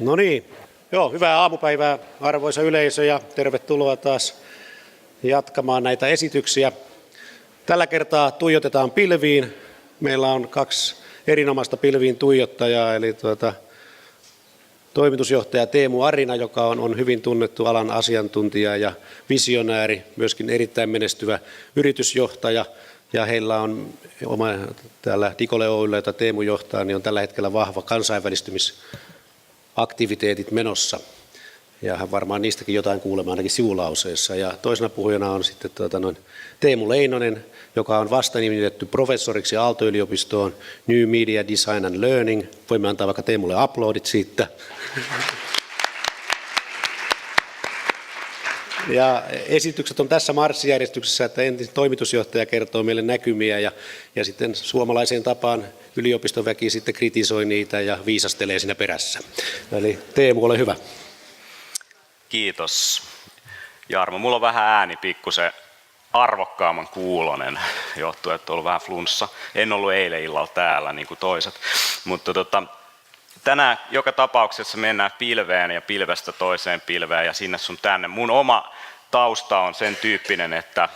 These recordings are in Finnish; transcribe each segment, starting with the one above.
No niin, joo, hyvää aamupäivää arvoisa yleisö ja tervetuloa taas jatkamaan näitä esityksiä. Tällä kertaa tuijotetaan pilviin. Meillä on kaksi erinomaista pilviin tuijottajaa, eli toimitusjohtaja Teemu Arina, joka on hyvin tunnettu alan asiantuntija ja visionääri, myöskin erittäin menestyvä yritysjohtaja. Ja heillä on oma täällä Dicole Oy:llä, jota Teemu johtaa, niin on tällä hetkellä vahva kansainvälistymisaktiviteetit menossa. Ja hän varmaan niistäkin jotain kuulemaan ainakin sivulauseessa. Ja toisena puhujana on sitten Teemu Leinonen, joka on vasta nimitetty professoriksi Aalto-yliopistoon New Media Design and Learning. Voimme antaa vaikka Teemulle uploadit siitä. Ja esitykset on tässä marssijärjestyksessä, että ensin toimitusjohtaja kertoo meille näkymiä ja sitten suomalaiseen tapaan yliopistoväki sitten kritisoi niitä ja viisastelee siinä perässä. Eli Teemu, ole hyvä. Kiitos. Jarmo, mulla on vähän ääni pikkusen arvokkaamman kuulonen, johtuen, että on ollut vähän flunssa. En ollut eilen illalla täällä niin kuin toiset, mutta tänään joka tapauksessa mennään pilveen ja pilvestä toiseen pilveen ja sinne sun tänne. Mun oma tausta on sen tyyppinen, että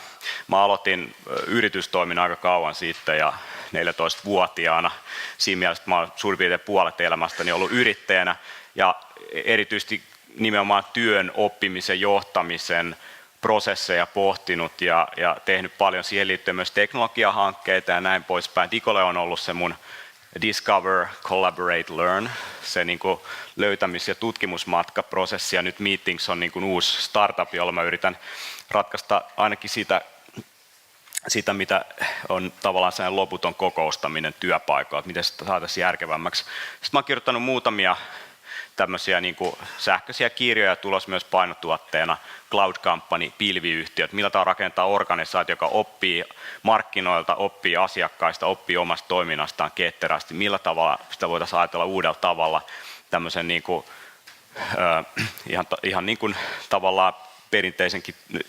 mä aloitin yritystoiminnan aika kauan sitten ja 14-vuotiaana. Siinä mielessä mä oon suurin piirtein puolet elämästäni ollut yrittäjänä ja erityisesti nimenomaan työn, oppimisen, johtamisen prosesseja pohtinut ja tehnyt paljon siihen liittyen myös teknologiahankkeita ja näin poispäin. Dicole on ollut se mun Discover, Collaborate, Learn, se niin kuin löytämis- ja tutkimusmatkaprosessi, ja nyt Meetings on niin kuin uusi startup, jolla mä yritän ratkaista ainakin sitä mitä on tavallaan sellainen loputon kokoustaminen työpaikoilla, että miten sitä saataisiin järkevämmäksi. Sitten mä oon kirjoittanut muutamia tämmöisiä niin kuin sähköisiä kirjoja, tulos myös painotuotteena Cloud Company, pilviyhtiöt, millä tavalla rakentaa organisaatio, joka oppii markkinoilta, oppii asiakkaista, oppii omasta toiminnastaan ketterästi, millä tavalla sitä voitaisiin ajatella uudella tavalla tämmöisen niin kuin, ihan niin kuin tavallaan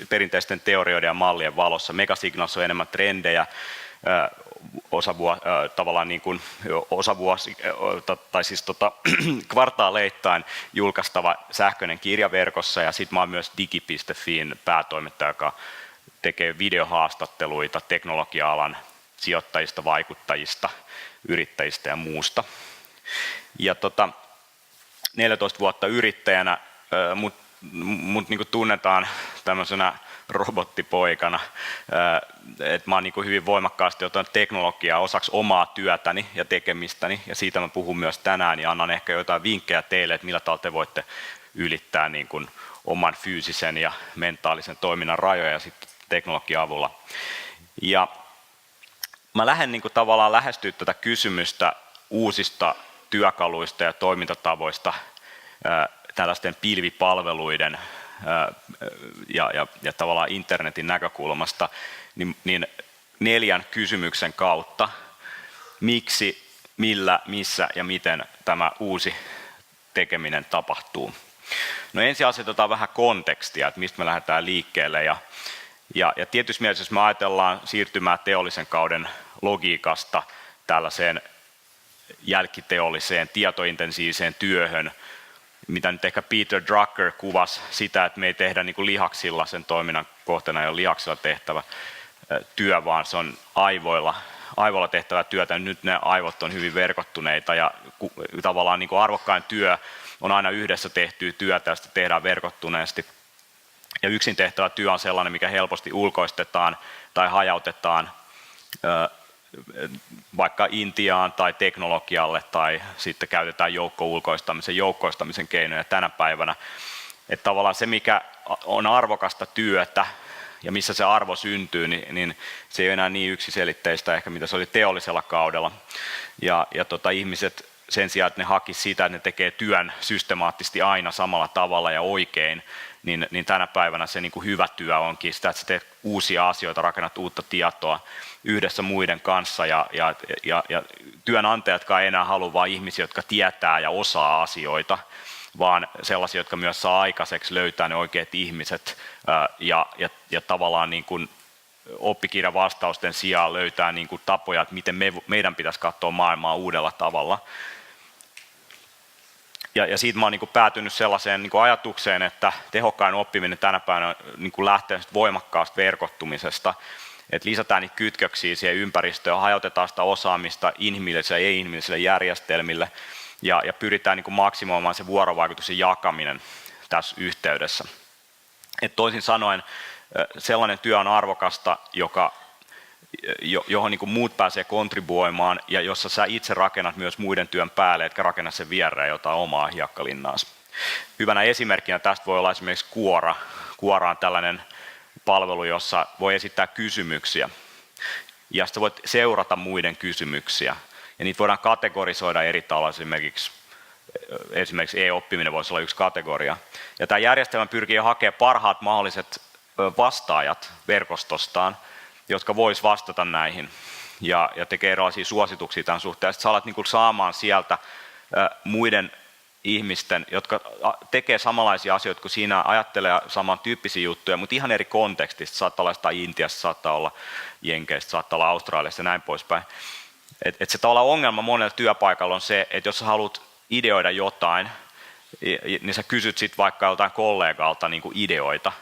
perinteisten teorioiden ja mallien valossa. Megasignals on enemmän trendejä, tavallaan niin kuin osavuosi, tai siis kvartaaleittain julkaistava sähköinen kirja verkossa, ja sitten mä oon myös Digi.fiin päätoimittaja, joka tekee videohaastatteluita teknologia-alan sijoittajista, vaikuttajista, yrittäjistä ja muusta. Ja 14 vuotta yrittäjänä, mut niin kuin tunnetaan tämmöisenä robottipoikana, että mä oon niin kuin hyvin voimakkaasti ottanut teknologiaa osaksi omaa työtäni ja tekemistäni, ja siitä mä puhun myös tänään, ja annan ehkä jotain vinkkejä teille, että millä tavalla te voitte ylittää niin kuin oman fyysisen ja mentaalisen toiminnan rajoja sitten teknologian avulla. Ja mä lähden niin kuin tavallaan lähestyä tätä kysymystä uusista työkaluista ja toimintatavoista tällaisten pilvipalveluiden ja tavallaan internetin näkökulmasta, niin 4 kysymyksen kautta, miksi, millä, missä ja miten tämä uusi tekeminen tapahtuu. No ensin asetetaan vähän kontekstia, että mistä me lähdetään liikkeelle, ja tietysti mielessä, jos me ajatellaan siirtymää teollisen kauden logiikasta tällaiseen jälkiteolliseen, tietointensiiviseen työhön, mitä nyt ehkä Peter Drucker kuvasi sitä, että me ei tehdä niin kuin lihaksilla, sen toiminnan kohteena ei ole lihaksilla tehtävä työ, vaan se on aivoilla tehtävä työtä. Nyt ne aivot on hyvin verkottuneita ja tavallaan niin kuin arvokkain työ on aina yhdessä tehtyä työtä ja sitä tehdään verkottuneesti. Ja yksin tehtävä työ on sellainen, mikä helposti ulkoistetaan tai hajautetaan vaikka Intiaan tai teknologialle tai sitten käytetään joukkoistamisen keinoja tänä päivänä. Että tavallaan se, mikä on arvokasta työtä ja missä se arvo syntyy, niin se ei ole enää niin yksiselitteistä ehkä mitä se oli teollisella kaudella. Ja ihmiset sen sijaan, että ne hakisivat sitä, että ne tekee työn systemaattisesti aina samalla tavalla ja oikein, niin tänä päivänä se niin kuin hyvä työ onkin sitä, että sä teet uusia asioita, rakennat uutta tietoa yhdessä muiden kanssa ja työnantajatkaan ei enää halua vain ihmisiä, jotka tietää ja osaa asioita, vaan sellaisia, jotka myös saa aikaiseksi löytää ne oikeat ihmiset ja tavallaan niin kuin oppikirjan vastausten sijaan löytää niin kuin tapoja, että miten meidän pitäisi katsoa maailmaa uudella tavalla. Ja siitä mä oon niin päätynyt sellaiseen niin ajatukseen, että tehokkain oppiminen tänä päivänä niin lähtee voimakkaasta verkottumisesta, että lisätään niitä kytköksiä siihen ympäristöön, hajautetaan sitä osaamista inhimillisille ja ei-inhimillisille järjestelmille ja pyritään niin maksimoimaan se vuorovaikutuksen jakaminen tässä yhteydessä. Et toisin sanoen sellainen työ on arvokasta, johon niin muut pääsee kontribuoimaan ja jossa sä itse rakennat myös muiden työn päälle, etkä rakenna sen viereen jotain omaa hiekkalinnaasi. Hyvänä esimerkkinä tästä voi olla esimerkiksi Quora. Quora on tällainen palvelu, jossa voi esittää kysymyksiä ja sitten voit seurata muiden kysymyksiä ja niitä voidaan kategorisoida eri tavalla, esimerkiksi e-oppiminen voisi olla yksi kategoria. Ja tämä järjestelmä pyrkii hakemaan parhaat mahdolliset vastaajat verkostostaan, jotka vois vastata näihin ja tekee erilaisia suosituksia tämän suhteen. Sitten sä alat niin saamaan sieltä muiden ihmisten, jotka tekee samanlaisia asioita kuin siinä, ajattelee samantyyppisiä juttuja, mutta ihan eri kontekstista. Saattaa olla jostain Intiasta, saattaa olla Jenkeistä, saattaa olla Australiasta ja näin poispäin. Et se tavallaan ongelma monella työpaikalla on se, että jos sä haluat ideoida jotain, niin sä kysyt sit vaikka joltain kollegalta niin kuin ideoita,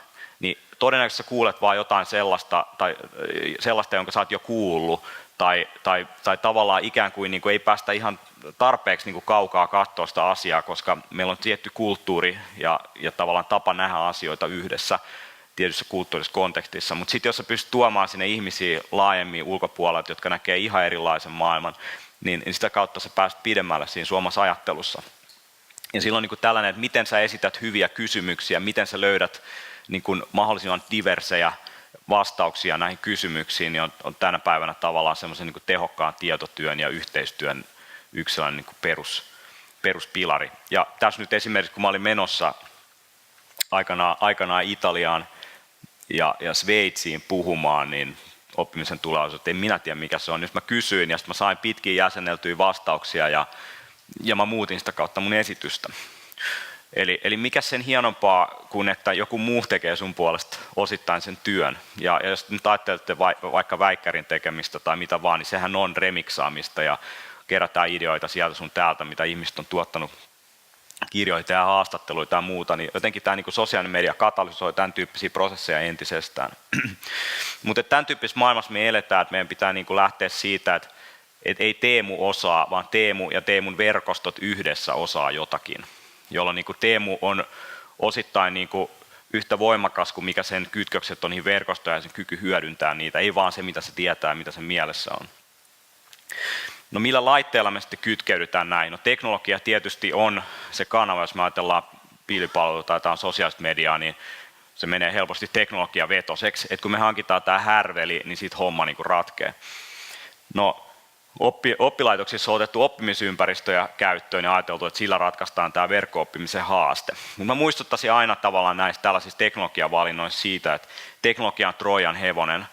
niin todennäköisesti sä kuulet vaan jotain sellaista, jonka sä oot jo kuullut, tai tavallaan ikään kuin ei päästä ihan tarpeeksi niin kuin kaukaa katsoa sitä asiaa, koska meillä on tietty kulttuuri ja tavallaan tapa nähdä asioita yhdessä tietyssä kulttuurisessa kontekstissa. Mutta sitten jos sä pystyt tuomaan sinne ihmisiä laajemmin ulkopuolelta, jotka näkee ihan erilaisen maailman, niin sitä kautta sä pääset pidemmälle siinä suomalaisessa ajattelussa. Ja silloin niin kuin tällainen, että miten sä esität hyviä kysymyksiä, miten sä löydät niin kuin mahdollisimman diversejä vastauksia näihin kysymyksiin, niin on tänä päivänä tavallaan semmoisen niin kuin tehokkaan tietotyön ja yhteistyön yksi sellainen niin kuin peruspilari. Ja tässä nyt esimerkiksi, kun mä olin menossa aikanaan Italiaan ja Sveitsiin puhumaan, niin oppimisen tulevaisuus, että en minä tiedä mikä se on. Jos mä kysyin ja sitten mä sain pitkin jäsenneltyjä vastauksia ja mä muutin sitä kautta mun esitystä. Eli mikä sen hienompaa kuin että joku muu tekee sun puolesta osittain sen työn. Ja jos nyt ajattelette vaikka väikkärin tekemistä tai mitä vaan, niin sehän on remiksaamista ja kerätään ideoita sieltä sun täältä, mitä ihmiset on tuottanut kirjoita ja haastatteluita ja muuta, niin jotenkin tämä niin kuin sosiaalinen media katalysoi tämän tyyppisiä prosesseja entisestään. Mutta tämän tyyppisessä maailmassa me eletään, että meidän pitää niin kuin lähteä siitä, että ei Teemu osaa, vaan Teemu ja Teemun verkostot yhdessä osaa jotakin, jolloin niin kuin Teemu on osittain niin kuin yhtä voimakas kuin mikä sen kytkökset on niihin verkostoihin ja sen kyky hyödyntää niitä, ei vaan se mitä se tietää ja mitä sen mielessä on. No millä laitteella me sitten kytkeydytään näin? No teknologia tietysti on se kanava, jos me ajatellaan pilvipalvelua tai jotain sosiaalista mediaa, niin se menee helposti teknologiavetoseksi, että kun me hankitaan tämä härveli, niin siitä homma niin kuin ratkee. No oppilaitoksissa on otettu oppimisympäristöjä käyttöön ja ajateltu, että sillä ratkaistaan tämä verkko-oppimisen haaste. Mutta mä muistuttaisin aina tavallaan näistä tällaisista teknologiavalinnoista siitä, että teknologia on Trojan hevonen.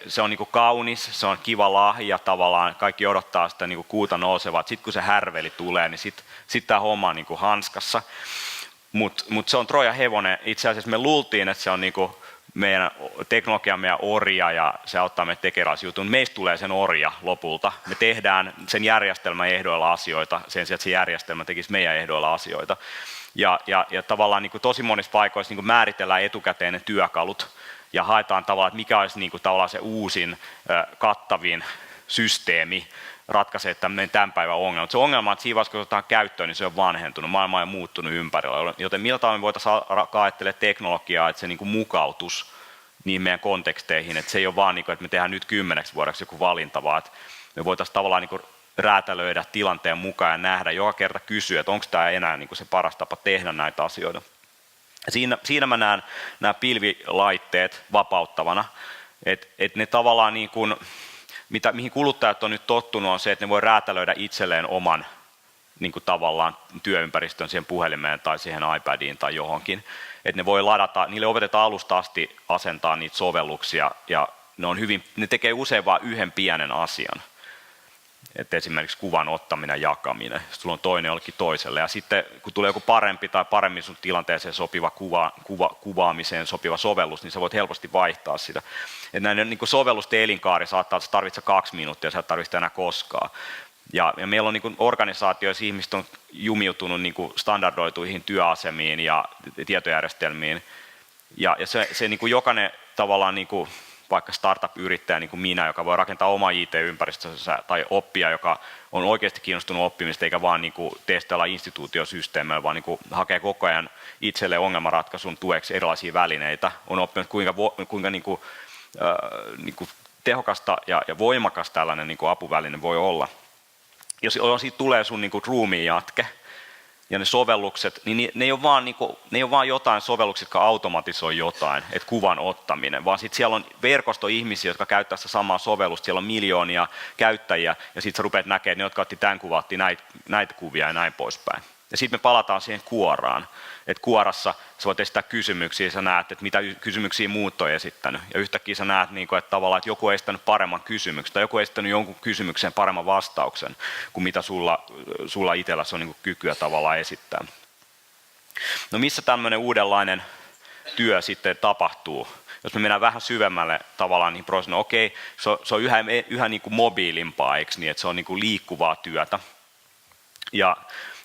Se on niin kuin kaunis, se on kiva lahja tavallaan, kaikki odottaa sitä niin kuin kuuta nousevaa. Sitten kun se härveli tulee, niin sitten tämä homma on niin kuin hanskassa. Mut se on Trojan hevonen. Itse asiassa me luultiin, että se on niin kuin meidän teknologia meidän orja ja se auttaa meitä tekemään jutun. Meistä tulee sen orja lopulta. Me tehdään sen järjestelmän ehdoilla asioita sen sijaan, että se järjestelmä tekisi meidän ehdoilla asioita. Ja tavallaan niin kuin tosi monissa paikoissa niin kuin määritellään etukäteen ne työkalut ja haetaan tavallaan, että mikä olisi niin kuin tavallaan se uusin, kattavin systeemi ratkaisee tämän päivän ongelmat. Se ongelma on, että siinä vaiheessa, kun otetaan käyttöön, niin se on vanhentunut, maailma on muuttunut ympärillä. Joten millä tavalla me voitaisiin ajatella teknologiaa, että se niin kuin mukautus niihin meidän konteksteihin, että se ei ole vaan, niin kuin, että me tehdään nyt 10 vuodeksi joku valinta, vaan että me voitaisiin tavallaan niin kuin räätälöidä tilanteen mukaan ja nähdä, joka kerta kysyä, että onko tämä enää niin kuin se paras tapa tehdä näitä asioita. Siinä mä näen nämä pilvilaitteet vapauttavana, että ne tavallaan niin kuin, mihin kuluttajat on nyt tottunut on se, että ne voi räätälöidä itselleen oman niin kuin tavallaan työympäristön siihen puhelimeen tai siihen iPadiin tai johonkin. Että ne voi ladata, niille opetetaan alusta asti asentaa niitä sovelluksia ja ne tekee usein vain yhden pienen asian. Että esimerkiksi kuvan ottaminen ja jakaminen, sitten sulla on toinen jollekin toiselle. Ja sitten kun tulee joku parempi tai paremmin sun tilanteeseen sopiva kuvaamiseen sopiva sovellus, niin sä voit helposti vaihtaa sitä. Että näiden niin kuin sovellusten elinkaari saattaa, että sä tarvitset 2 minuuttia, sä et tarvitse enää koskaan. Ja meillä on niin kuin organisaatioissa ihmiset on jumiutunut niin kuin standardoituihin työasemiin ja tietojärjestelmiin. Ja se niin kuin jokainen tavallaan niin kuin vaikka startup-yrittäjä niin kuin minä, joka voi rakentaa oma IT-ympäristönsä, tai oppija, joka on oikeasti kiinnostunut oppimista, eikä vaan niin kuin testailla instituutiosysteemejä, vaan niin kuin hakee koko ajan itselle ongelmanratkaisun tueksi erilaisia välineitä, on oppinut kuinka niin kuin tehokasta ja voimakas tällainen niin kuin apuväline voi olla. Jos siitä tulee sun niin kuin ruumiin jatke, ja ne sovellukset, niin ne ei ole vaan jotain sovelluksia, jotka automatisoi jotain, että kuvan ottaminen, vaan sitten siellä on verkosto ihmisiä, jotka käyttää sitä samaa sovellusta, siellä on miljoonia käyttäjiä, ja sitten sä rupeat näkemään, että ne, jotka otti tämän kuvan, otti näitä kuvia ja näin poispäin. Ja sitten me palataan siihen kuoraan, että kuorassa sä voit esittää kysymyksiä, ja sä näet, että mitä kysymyksiä muut on esittänyt, ja yhtäkkiä sä näet, että tavallaan, että joku on esittänyt paremman kysymyksen, tai joku on esittänyt jonkun kysymykseen paremman vastauksen, kuin mitä sulla itselläsi on kykyä tavallaan esittää. No missä tämmöinen uudenlainen työ sitten tapahtuu? Jos me mennään vähän syvemmälle tavallaan niihin prosessiin, no okei, se on yhä niin kuin mobiilimpaa, eikö niin, että se on niin kuin liikkuvaa työtä.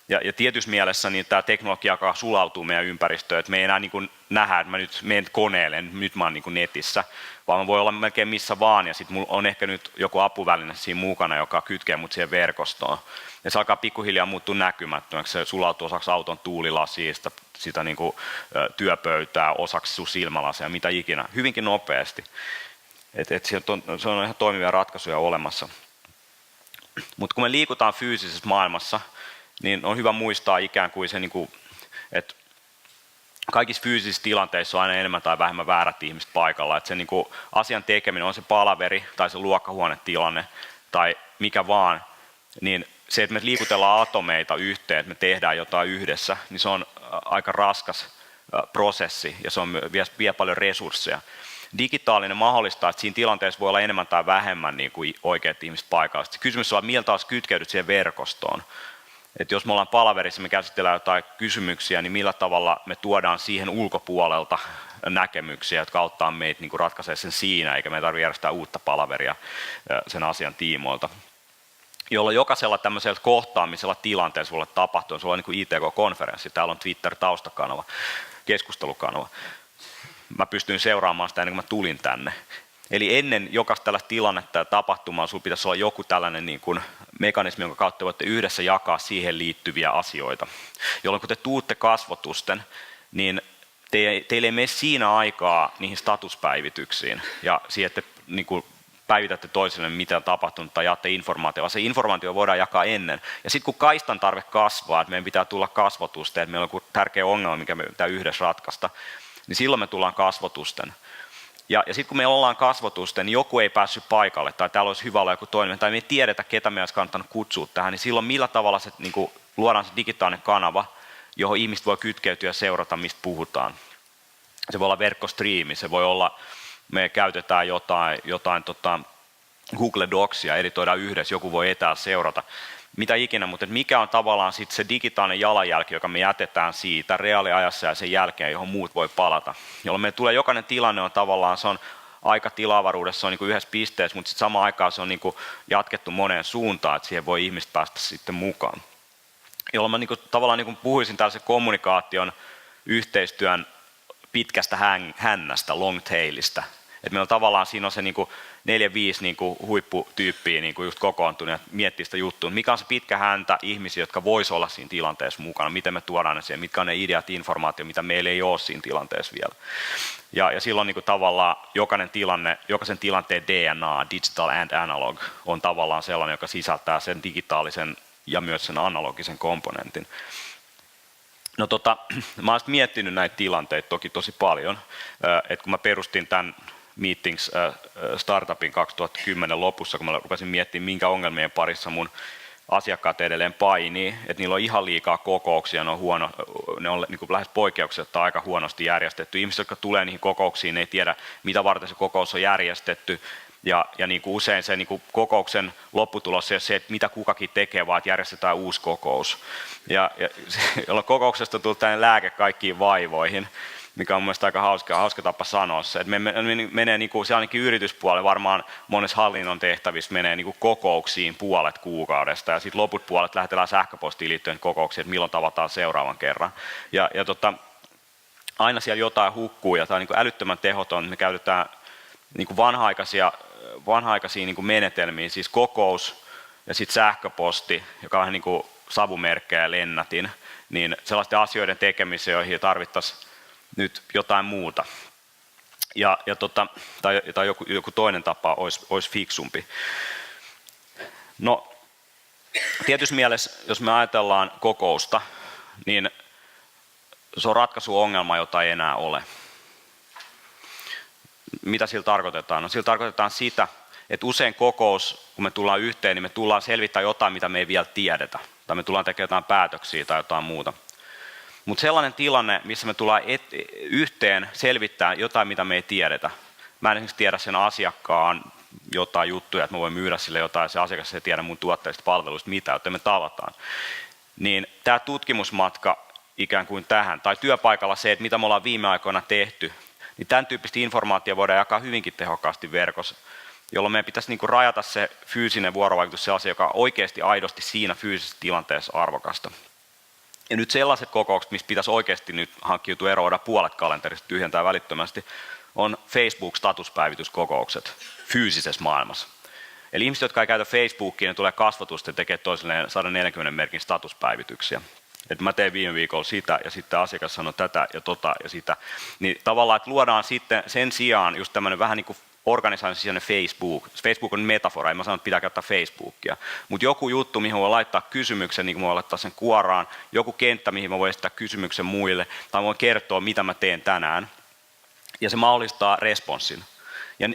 Ja tietyssä mielessä niin tämä teknologia, joka sulautuu meidän ympäristöön, että me ei enää niin kuin nähdä, että mä nyt menen koneelle, nyt mä oon niin kuin netissä, vaan mä voi olla melkein missä vaan, ja sitten mulla on ehkä nyt joku apuväline siinä mukana, joka kytkee mut siihen verkostoon. Ja se alkaa pikkuhiljaa muuttua näkymättömäksi, se sulautuu osaksi auton tuulilasia, sitä niin kuin työpöytää, osaksi sun silmälasia, mitä ikinä, hyvinkin nopeasti. Se on ihan toimivia ratkaisuja olemassa. Mutta kun me liikutaan fyysisessä maailmassa, niin on hyvä muistaa ikään kuin se, että kaikissa fyysisissä tilanteissa on aina enemmän tai vähemmän väärät ihmiset paikalla. Että se asian tekeminen, on se palaveri tai se luokkahuonetilanne tai mikä vaan, niin se, että me liikutellaan atomeita yhteen, että me tehdään jotain yhdessä, niin se on aika raskas prosessi ja se vie paljon resursseja. Digitaalinen mahdollistaa, että siinä tilanteessa voi olla enemmän tai vähemmän niin kuin oikeat ihmiset paikalla. Sitten kysymys on, miltä taas kytkeydyt siihen verkostoon. Että jos me ollaan palaverissa, me käsitellään jotain kysymyksiä, niin millä tavalla me tuodaan siihen ulkopuolelta näkemyksiä, jotka auttaa meitä niin kuin ratkaisemaan sen siinä, eikä me tarvitse järjestää uutta palaveria sen asian tiimoilta. Jolloin jokaisella tämmöisellä kohtaamisella tilanteessa voi olla tapahtunut, se on niin kuin ITK-konferenssi, täällä on Twitter-taustakanava, keskustelukanava. Mä pystyin seuraamaan sitä ennen kuin mä tulin tänne. Eli ennen jokaista tällaista tilannetta ja tapahtumaa sinulla pitäisi olla joku tällainen niin kuin mekanismi, jonka kautta voitte yhdessä jakaa siihen liittyviä asioita. Jolloin kun te tuutte kasvotusten, niin teille ei mene siinä aikaa niihin statuspäivityksiin ja siihen, että niin kuin päivitätte toiselle, mitä on tapahtunut tai jaatte informaatiota. Se informaatio voidaan jakaa ennen. Ja sitten kun kaistan tarve kasvaa, että meidän pitää tulla kasvotusten, että meillä on joku tärkeä ongelma, mikä me pitää yhdessä ratkaista, niin silloin me tullaan kasvotusten. Ja sitten kun me ollaan kasvotusten, niin joku ei päässyt paikalle, tai täällä olisi hyvä olla joku toinen, tai me ei tiedetä, ketä me olisi kannattanut kutsua tähän, niin silloin millä tavalla se, niin kuin, luodaan se digitaalinen kanava, johon ihmiset voi kytkeytyä ja seurata, mistä puhutaan. Se voi olla verkkostriimi, se voi olla, me käytetään jotain Google Docsia, editoidaan yhdessä, joku voi etäällä seurata. Mitä ikinä, mutta mikä on tavallaan sitten se digitaalinen jalanjälki, joka me jätetään siitä reaaliajassa ja sen jälkeen, johon muut voi palata. Jolloin meille tulee jokainen tilanne on tavallaan, se on aika tilavaruudessa, se on niin kuin yhdessä pisteessä, mutta sitten samaan aikaan se on niin kuin jatkettu moneen suuntaan, että siihen voi ihmiset päästä sitten mukaan. Jolloin mä niin kuin, tavallaan niin kuin puhuisin tällaisen kommunikaation, yhteistyön pitkästä hännästä, long tailista. Että meillä on tavallaan siinä on se niin kuin 4-5 niin kuin huipputyyppiä niin kuin just kokoontunut ja miettii sitä juttua. Mikä on se pitkä häntä ihmisiä, jotka vois olla siinä tilanteessa mukana, miten me tuodaan ne siihen, mitkä on ne ideat, informaatio, mitä meillä ei ole siinä tilanteessa vielä. Ja silloin niin kuin tavallaan jokaisen tilanteen DNA, digital and analog, on tavallaan sellainen, joka sisältää sen digitaalisen ja myös sen analogisen komponentin. No mä oon miettinyt näitä tilanteita toki tosi paljon, että kun mä perustin tämän Meetings startupin 2010 lopussa, kun mä rupesin miettimään, minkä ongelmien parissa mun asiakkaat edelleen painii, että niillä on ihan liikaa kokouksia, ne on niin kuin lähes poikkeuksetta aika huonosti järjestetty. Ihmiset, jotka tulee niihin kokouksiin, ei tiedä, mitä varten se kokous on järjestetty, ja niin kuin usein se niin kuin kokouksen lopputulos ei ole se, että mitä kukakin tekee, vaan että järjestetään uusi kokous. Jolloin kokouksesta tuli tällainen lääke kaikkiin vaivoihin. mikä on mun mielestä aika hauska tapa sanoa se. Että menee niin kuin, se ainakin yrityspuolella varmaan monessa hallinnon tehtävissä menee niin kuin kokouksiin puolet kuukaudesta ja sitten loput puolet lähetellään sähköpostiin liittyen kokouksiin, että milloin tavataan seuraavan kerran. Ja aina siellä jotain hukkuu ja tämä on niin kuin älyttömän tehoton. Me käytetään niin kuin vanha-aikaisia niin kuin menetelmiä, siis kokous ja sitten sähköposti, joka on vähän niin kuin savumerkkejä ja lennätin, niin sellaisten asioiden tekemiseen, joihin tarvittaisiin nyt jotain muuta. Tai joku toinen tapa olisi fiksumpi. No, tietyssä mielessä, jos me ajatellaan kokousta, niin se on ratkaisuongelma, jota ei enää ole. Mitä sillä tarkoitetaan? No, sillä tarkoitetaan sitä, että usein kokous, kun me tullaan yhteen, niin me tullaan selvittämään jotain, mitä me ei vielä tiedetä. Tai me tullaan tekemään jotain päätöksiä tai jotain muuta. Mutta sellainen tilanne, missä me tullaan yhteen selvittää jotain, mitä me ei tiedetä. Mä en esimerkiksi tiedä sen asiakkaan jotain juttuja, että mä voin myydä sille jotain, ja se asiakas ei tiedä mun tuotteista palveluista mitään, joten me tavataan. Niin tämä tutkimusmatka ikään kuin tähän, tai työpaikalla se, että mitä me ollaan viime aikoina tehty, niin tämän tyyppistä informaatiota voidaan jakaa hyvinkin tehokkaasti verkossa, jolloin meidän pitäisi niin kuin rajata se fyysinen vuorovaikutus sellaisen, joka on oikeasti aidosti siinä fyysisessä tilanteessa arvokasta. Ja nyt sellaiset kokoukset, missä pitäisi oikeasti nyt hankkiutua eroida puolet kalenterista tyhjentää välittömästi, on Facebook-statuspäivityskokoukset fyysisessä maailmassa. Eli ihmiset, jotka ei käytä Facebookia, ne tulee kasvatusta ja tekee toisilleen 140 merkin statuspäivityksiä. Että mä tein viime viikolla sitä ja sitten asiakas sanoi tätä ja tota ja sitä. Niin tavallaan, että luodaan sitten sen sijaan just tämmöinen vähän niin kuin organisaation sisäinen Facebook. Facebook on metafora, en mä sano, että pitää käyttää Facebookia. Mutta joku juttu, mihin voi laittaa kysymyksen, niin kuin voi laittaa sen kuoraan, joku kenttä, mihin mä voin esittää kysymyksen muille, tai voin kertoa, mitä mä teen tänään. Ja se mahdollistaa responssin.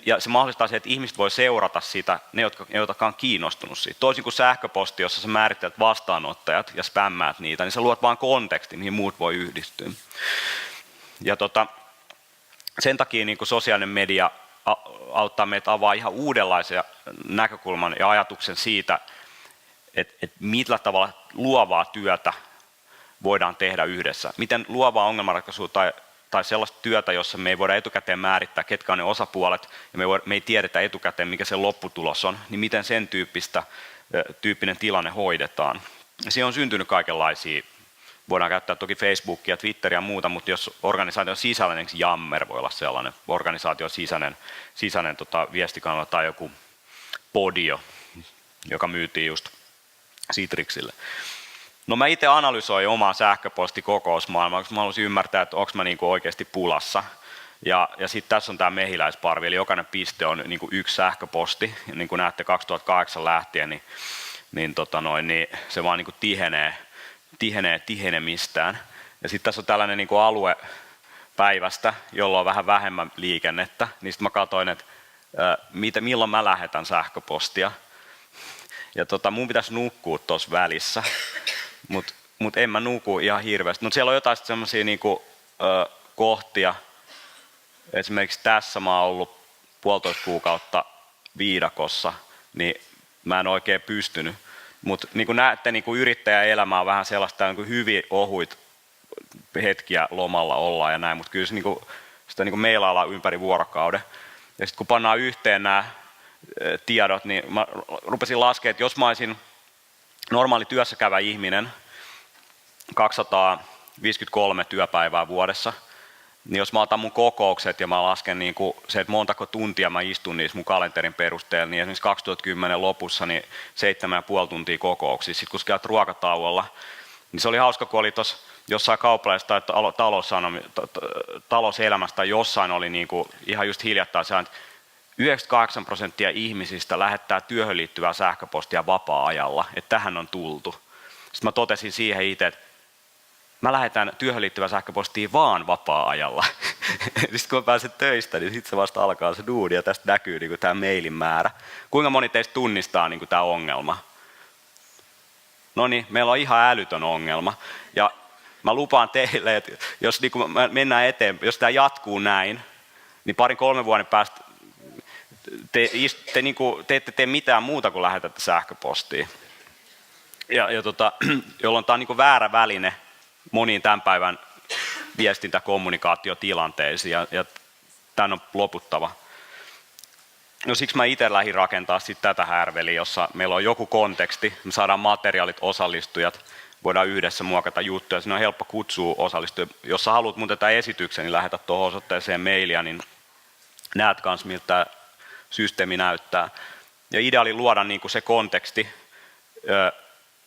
Ja se mahdollistaa se, että ihmiset voi seurata sitä, ne, jotka on kiinnostunut siitä. Toisin kuin sähköposti, jossa sä määrittelet vastaanottajat ja spämmäät niitä, niin sä luot vaan kontekstin, mihin muut voi yhdistyä. Ja sen takia niin kuin sosiaalinen media auttaa meitä avaa ihan uudenlaisen näkökulman ja ajatuksen siitä, että millä tavalla luovaa työtä voidaan tehdä yhdessä. Miten luovaa ongelmanratkaisua tai sellaista työtä, jossa me ei voida etukäteen määrittää, ketkä on ne osapuolet, ja me ei tiedetä etukäteen, mikä se lopputulos on, niin miten sen tyyppinen tilanne hoidetaan. Ja siihen on syntynyt kaikenlaisia, voidaan käyttää toki Facebookia, Twitteria ja muuta, mutta jos organisaation sisällä, niin Yammer voi olla sellainen, organisaation sisäinen viestikanava tai joku Podio, joka myytiin just Citrixille. No mä itse analysoin omaa sähköpostikokousmaailmaa, koska mä haluaisin ymmärtää, että onko mä niinku oikeasti pulassa. Ja sitten tässä on tämä mehiläisparvi, eli jokainen piste on niinku yksi sähköposti. Ja niin kuin näette 2008 lähtien, niin se vaan niinku tihenee tihenemistään. Ja sitten tässä on tällainen niinku alue päivästä, jolloin on vähän vähemmän liikennettä. Niin sitten mä katsoin, että milloin mä lähetän sähköpostia. Ja mun pitäisi nukkua tuossa välissä. Mut en mä nuku ihan hirveästi. No siellä on jotain semmoisia niinku, kohtia. Esimerkiksi tässä mä oon ollut 1,5 kuukautta viidakossa, niin mä en oikein pystynyt. Mutta niin kuin näette, niin kuin yrittäjäelämä on vähän sellaista niin kuin hyvin ohuit hetkiä lomalla ollaan ja näin, mutta kyllä se, niin kuin, sitä niin kuin meilaillaan ympäri vuorokauden. Ja sitten kun pannaan yhteen nämä tiedot, niin mä rupesin laskemaan, että jos mä olisin normaali työssä käyvä ihminen, 253 työpäivää vuodessa, niin jos mä otan mun kokoukset ja mä lasken niin kuin se, että montako tuntia mä istun niissä mun kalenterin perusteella, niin esimerkiksi 2010 lopussa niin 7,5 tuntia kokouksia. Sitten kun sä käyt ruokatauolla, niin se oli hauska, kun oli tuossa jossain kaupallisessa tai talouselämästä tai jossain oli niin kuin ihan just hiljattain se, että 98% ihmisistä lähettää työhön liittyvää sähköpostia vapaa-ajalla, että tähän on tultu. Sitten mä totesin siihen itse, että mä lähetän työhön liittyvää sähköpostia vaan vapaa-ajalla. Sitten kun mä pääsen töistä, niin sitten se vasta alkaa se duuni ja tästä näkyy niin tämä mailin määrä. Kuinka moni teistä tunnistaa niin tämä ongelma? No niin, meillä on ihan älytön ongelma. Ja mä lupaan teille, että jos niin mennään eteenpäin, jos tämä jatkuu näin, niin 2-3 vuoden päästä te ette tee mitään muuta kuin lähetätte sähköpostia. Jolloin tämä on niin väärä väline moniin tämän päivän viestintäkommunikaatiotilanteisiin ja tämän on loputtava. No siksi mä itse lähdin rakentaa sitten tätä härveliä, jossa meillä on joku konteksti, me saadaan materiaalit, osallistujat, voidaan yhdessä muokata juttuja, siinä on helppo kutsua osallistujia. Jos sä haluat mun tätä esityksen, niin lähetä tuohon osoitteeseen mailia, niin näet kans miltä tämä systeemi näyttää. Ja idea oli luoda niin kuin se konteksti,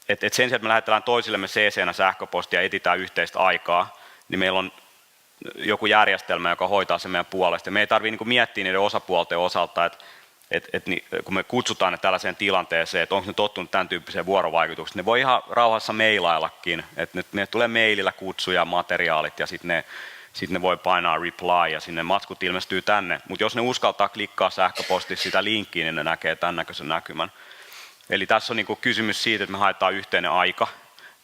että sen sijaan, että me lähetellään toisillemme CC-nä sähköpostia ja etsitään yhteistä aikaa, niin meillä on joku järjestelmä, joka hoitaa sen meidän puolesta. Me ei tarvitse niin miettiä niiden osapuolten osalta, että kun me kutsutaan ne tällaiseen tilanteeseen, että onko ne tottunut tämän tyyppiseen vuorovaikutukseen, ne voi ihan rauhassa meilaillakin, että nyt ne tulee mailillä kutsuja, materiaalit ja sitten ne voi painaa reply ja sinne matskut ilmestyy tänne. Mutta jos ne uskaltaa klikkaa sähköpostissa sitä linkkiä, niin ne näkee tämän näköisen näkymän. Eli tässä on niin kysymys siitä, että me haetaan yhteinen aika.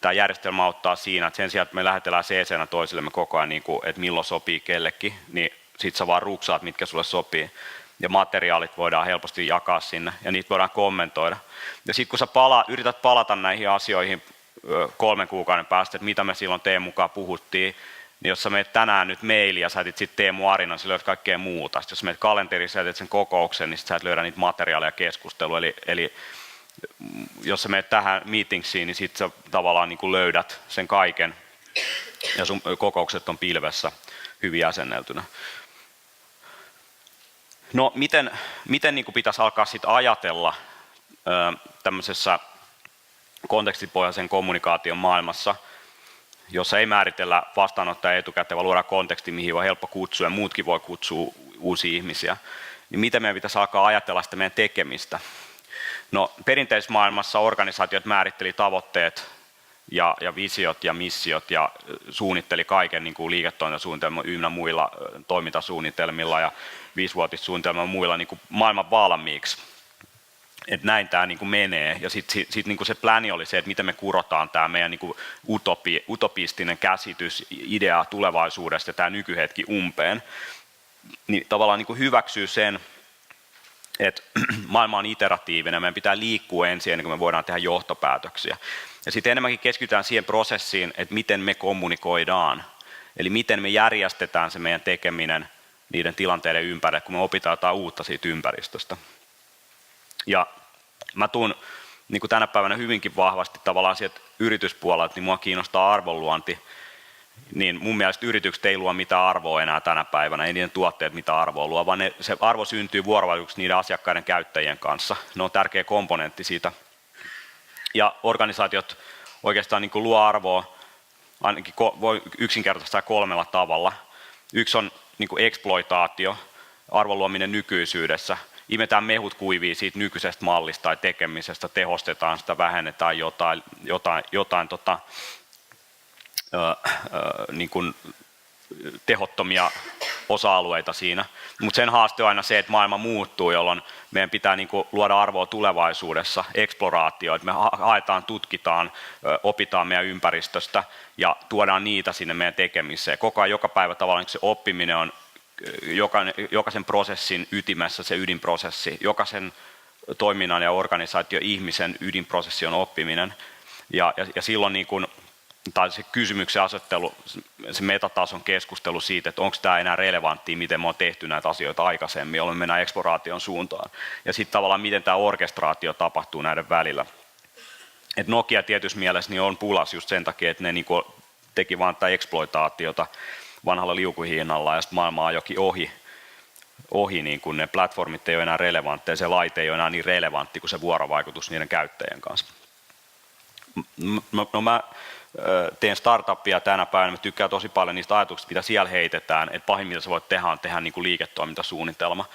Tämä järjestelmä auttaa siinä, että sen sijaan, että me lähetellään CC-nä toisillemme koko ajan, niin kuin, että milloin sopii kellekin, niin sit sä vaan ruksaat, mitkä sulle sopii. Ja materiaalit voidaan helposti jakaa sinne ja niitä voidaan kommentoida. Ja sitten kun sä yrität palata näihin asioihin 3 kuukauden päästä, että mitä me silloin Teemun mukaan puhuttiin, niin jos sä menet tänään nyt mailiin ja sä etit sitten Teemu Arinan, sä löydät kaikkea muuta. Sitten jos menet kalenteriin ja sen kokouksen, niin sit sä et löydä niitä materiaaleja ja keskustelua. Eli jos sä menet tähän meetingsiin, niin sit sä tavallaan niin kuin löydät sen kaiken ja sun kokoukset on pilvessä hyvin jäsenneltynä. No miten niin kuin pitäisi alkaa sit ajatella tämmöisessä kontekstipohjaisen kommunikaation maailmassa, jossa ei määritellä vastaanottajaa etukäteen, vaan luodaan konteksti, mihin on helppo kutsua ja muutkin voi kutsua uusia ihmisiä, niin miten meidän pitäisi alkaa ajatella sitä meidän tekemistä? No perinteisessä maailmassa organisaatiot määritteli tavoitteet ja visiot ja missiot ja suunnitteli kaiken niin kuin liiketoimintasuunnitelmilla ynnä muilla toimintasuunnitelmilla ja 5-vuotissuunnitelmilla muilla niin kuin maailman valmiiksi. Että näin tämä niin kuin menee. Ja sitten niin kuin se pläni oli se, että miten me kurotaan tämä meidän niin kuin utopistinen käsitys, idea tulevaisuudesta ja tämä nykyhetki umpeen. Niin tavallaan niin kuin hyväksyy sen, että maailma on iteratiivinen, meidän pitää liikkua ensin ennen kuin me voidaan tehdä johtopäätöksiä. Ja sitten enemmänkin keskitytään siihen prosessiin, että miten me kommunikoidaan, eli miten me järjestetään se meidän tekeminen niiden tilanteiden ympärille, kun me opitaan jotain uutta siitä ympäristöstä. Ja mä tuun niin kuin tänä päivänä hyvinkin vahvasti tavallaan sieltä yrityspuolelta, niin mua kiinnostaa arvonluonti, niin mun mielestä yritykset ei luo mitään arvoa enää tänä päivänä, ei niiden tuotteet mitään arvoa luo, vaan se arvo syntyy vuorovaikutuksessa niiden asiakkaiden käyttäjien kanssa. Ne on tärkeä komponentti siitä. Ja organisaatiot oikeastaan niin kuin luo arvoa ainakin voi yksinkertaistaa 3 tavalla. Yksi on niin kuin exploitaatio, arvon luominen nykyisyydessä. Imetään mehut kuivia siitä nykyisestä mallista tai tekemisestä, tehostetaan sitä, vähennetään jotain niin kuin tehottomia osa-alueita siinä. Mutta sen haaste on aina se, että maailma muuttuu, jolloin meidän pitää niin kuin luoda arvoa tulevaisuudessa, eksploraatio, että me haetaan, tutkitaan, opitaan meidän ympäristöstä ja tuodaan niitä sinne meidän tekemiseen. Koko ajan, joka päivä tavallaan se oppiminen on jokaisen prosessin ytimessä se ydinprosessi, jokaisen toiminnan ja organisaatio-ihmisen ydinprosessi on oppiminen. Ja silloin niin kuin, tai se kysymyksen asettelu, se metatason keskustelu siitä, että onko tämä enää relevanttia, miten me on tehty näitä asioita aikaisemmin, jolloin mennään eksploraation suuntaan. Ja sitten tavallaan, miten tämä orkestraatio tapahtuu näiden välillä. Et Nokia tietyssä mielessä niin on pulas just sen takia, että ne niin kuin teki vaan tätä eksploitaatiota vanhalla liukuhihnalla ja sitten maailma ajoikin ohi niin kun ne platformit ei ole enää relevantteja, se laite ei ole enää niin relevantti kuin se vuorovaikutus niiden käyttäjien kanssa. No mä teen startuppia tänä päivänä, mä tykkään tosi paljon niistä ajatuksista, mitä siellä heitetään, että pahimmillaan sä voit tehdä on tehdä niin kuin liiketoimintasuunnitelma.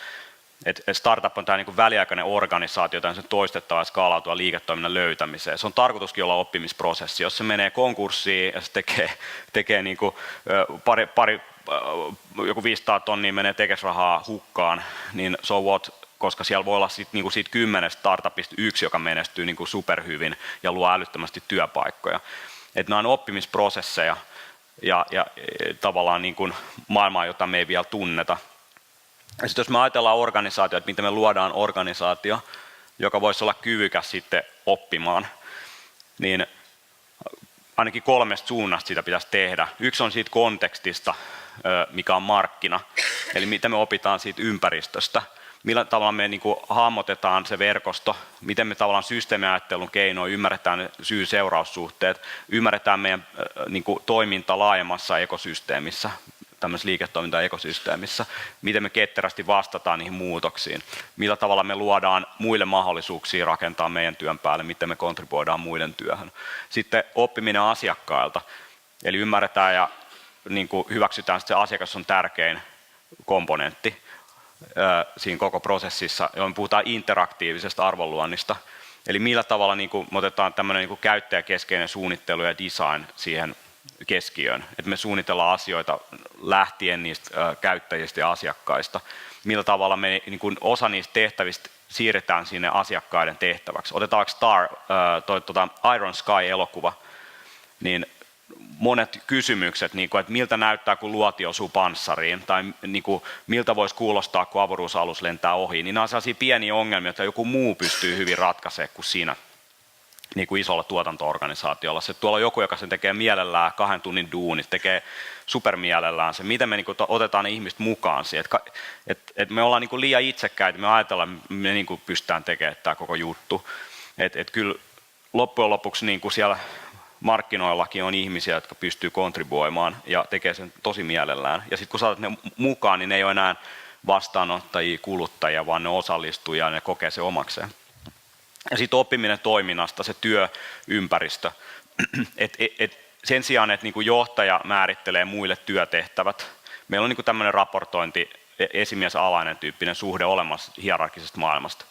Et startup on tämä niin kuin väliaikainen organisaatio, jota on toistettava ja skaalautua liiketoiminnan löytämiseen. Se on tarkoituskin olla oppimisprosessi. Jos se menee konkurssiin ja se tekee niin kuin joku 500 tonnia menee tekesrahaa hukkaan, niin so what, koska siellä voi olla niin kuin siitä 10 startupista yksi, joka menestyy niin kuin superhyvin ja luo älyttömästi työpaikkoja. Et nämä on oppimisprosesseja ja tavallaan niin kuin maailmaa, jota me ei vielä tunneta. Ja sitten jos me ajatellaan organisaatio, että miten me luodaan organisaatio, joka voisi olla kyvykäs sitten oppimaan, niin ainakin 3 suunnasta sitä pitäisi tehdä. Yksi on siitä kontekstista, mikä on markkina, eli mitä me opitaan siitä ympäristöstä, millä tavalla me niin kuin hahmotetaan se verkosto, miten me tavallaan systeemiajattelun keinoin ymmärretään ne syy-seuraussuhteet, ymmärretään meidän niin kuin toiminta laajemmassa ekosysteemissä, tämmöisessä liiketoiminta-ekosysteemissä, miten me ketterästi vastataan niihin muutoksiin, millä tavalla me luodaan muille mahdollisuuksia rakentaa meidän työn päälle, miten me kontribuoidaan muiden työhön. Sitten oppiminen asiakkailta, eli ymmärretään ja niin kuin hyväksytään, että se asiakas on tärkein komponentti siinä koko prosessissa, johon puhutaan interaktiivisesta arvonluonnista, eli millä tavalla niin kuin me otetaan tämmöinen niin kuin käyttäjäkeskeinen suunnittelu ja design siihen keskiöön, että me suunnitellaan asioita lähtien niistä käyttäjistä ja asiakkaista, millä tavalla me niin kuin osa niistä tehtävistä siirretään sinne asiakkaiden tehtäväksi. Otetaan Iron Sky-elokuva, niin monet kysymykset, niin kuin, että miltä näyttää, kun luoti osuu panssariin, tai niin kuin, miltä voisi kuulostaa, kun avaruusalus lentää ohi, niin nämä on sellaisia pieniä ongelmia, joita joku muu pystyy hyvin ratkaisemaan kuin siinä niin kuin isolla tuotanto-organisaatiolla. Se, tuolla on joku, joka sen tekee mielellään 2 tunnin duunit, tekee supermielellään se, miten me niin kuin otetaan ne ihmiset mukaan siihen. Et me ollaan niin kuin liian itsekkäitä, me ajatellaan, että me niin kuin pystytään tekemään tämä koko juttu. Et kyllä loppujen lopuksi niin kuin siellä markkinoillakin on ihmisiä, jotka pystyy kontribuoimaan ja tekee sen tosi mielellään. Ja sitten kun saatat ne mukaan, niin ne ei ole enää vastaanottajia, kuluttajia, vaan ne osallistujia ja ne kokee se omakseen. Ja sitten oppiminen toiminnasta, se työympäristö. Sen sijaan, että niinku johtaja määrittelee muille työtehtävät, meillä on niinku tämmöinen raportointi, esimies-alainen tyyppinen suhde olemassa hierarkisesta maailmasta,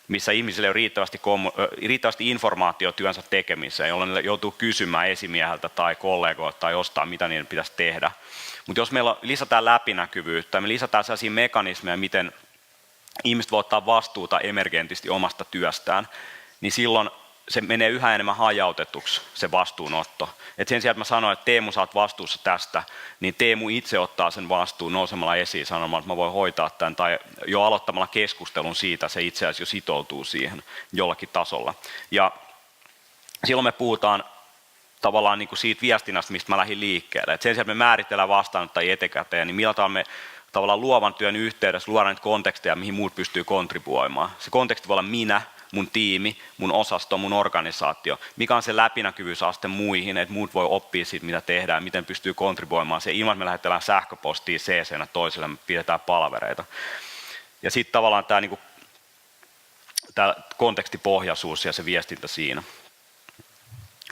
missä ihmisille ei ole riittävästi informaatiota työnsä tekemiseen, jolloin ne joutuu kysymään esimieheltä tai kollegoilta tai jostain, mitä niiden pitäisi tehdä. Mutta jos meillä lisätään läpinäkyvyyttä ja me lisätään sellaisia mekanismeja, miten ihmiset voi ottaa vastuuta emergentisti omasta työstään, niin silloin se menee yhä enemmän hajautetuksi se vastuunotto. Et sen sijaan, että mä sanoin, että Teemu, sä oot vastuussa tästä, niin Teemu itse ottaa sen vastuun nousemalla esiin sanomalla, että mä voin hoitaa tämän, tai jo aloittamalla keskustelun siitä, se itse asiassa jo sitoutuu siihen jollakin tasolla. Ja silloin me puhutaan tavallaan niin kuin siitä viestinnästä, mistä mä lähdin liikkeelle. Et sen sijaan, että me määritellään vastaanottajia etukäteen, niin millä tavalla me tavallaan luovan työn yhteydessä luodaan niitä konteksteja, mihin muut pystyy kontribuoimaan. Se konteksti voi olla minä, mun tiimi, mun osasto, mun organisaatio. Mikä on se läpinäkyvyysaste muihin, että muut voi oppia siitä, mitä tehdään, miten pystyy kontribuoimaan se ilman, että me lähetellään sähköpostia CC-nä toiselle, me pidetään palvereita. Ja sitten tavallaan tämä niinku, kontekstipohjaisuus ja se viestintä siinä.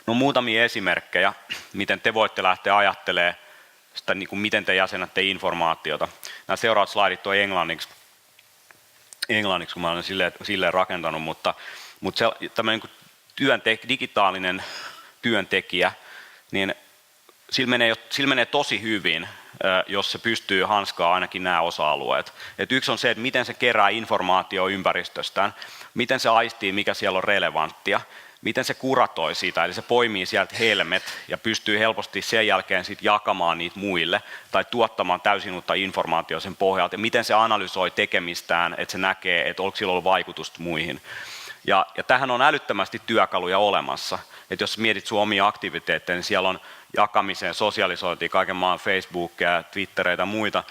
No muutamia esimerkkejä, miten te voitte lähteä ajattelemaan sitä, niin kuin miten te jäsennätte informaatiota. Nämä seuraavat slaidit on englanniksi, kun mä olen silleen rakentanut, mutta tämmöinen digitaalinen työntekijä, niin sillä menee tosi hyvin, jos se pystyy hanskaa ainakin nämä osa-alueet. Et yksi on se, että miten se kerää informaatiota ympäristöstään, miten se aistii, mikä siellä on relevanttia, miten se kuratoi siitä, eli se poimii sieltä helmet ja pystyy helposti sen jälkeen sit jakamaan niitä muille tai tuottamaan täysin uutta informaatiota sen pohjalta, ja miten se analysoi tekemistään, että se näkee, että onko sillä ollut vaikutusta muihin. Ja tähän on älyttömästi työkaluja olemassa, että jos mietit sun omia aktiviteetteja, niin siellä on jakamiseen, sosialisointiin, kaiken maan Facebookia, Twittereitä ja muita.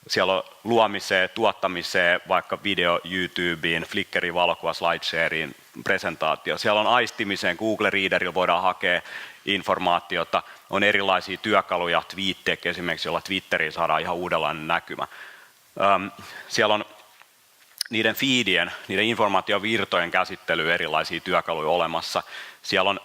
Siellä on luomiseen, tuottamiseen, vaikka video YouTubeen, Flickriin, valokuva, SlideShareen, presentaatio. Siellä on aistimiseen, Google Readerilla voidaan hakea informaatiota. On erilaisia työkaluja, TweetDeck esimerkiksi, jolla Twitteriin saadaan ihan uudenlainen näkymä. Siellä on niiden feedien, niiden informaatiovirtojen käsittelyyn erilaisia työkaluja olemassa. Siellä on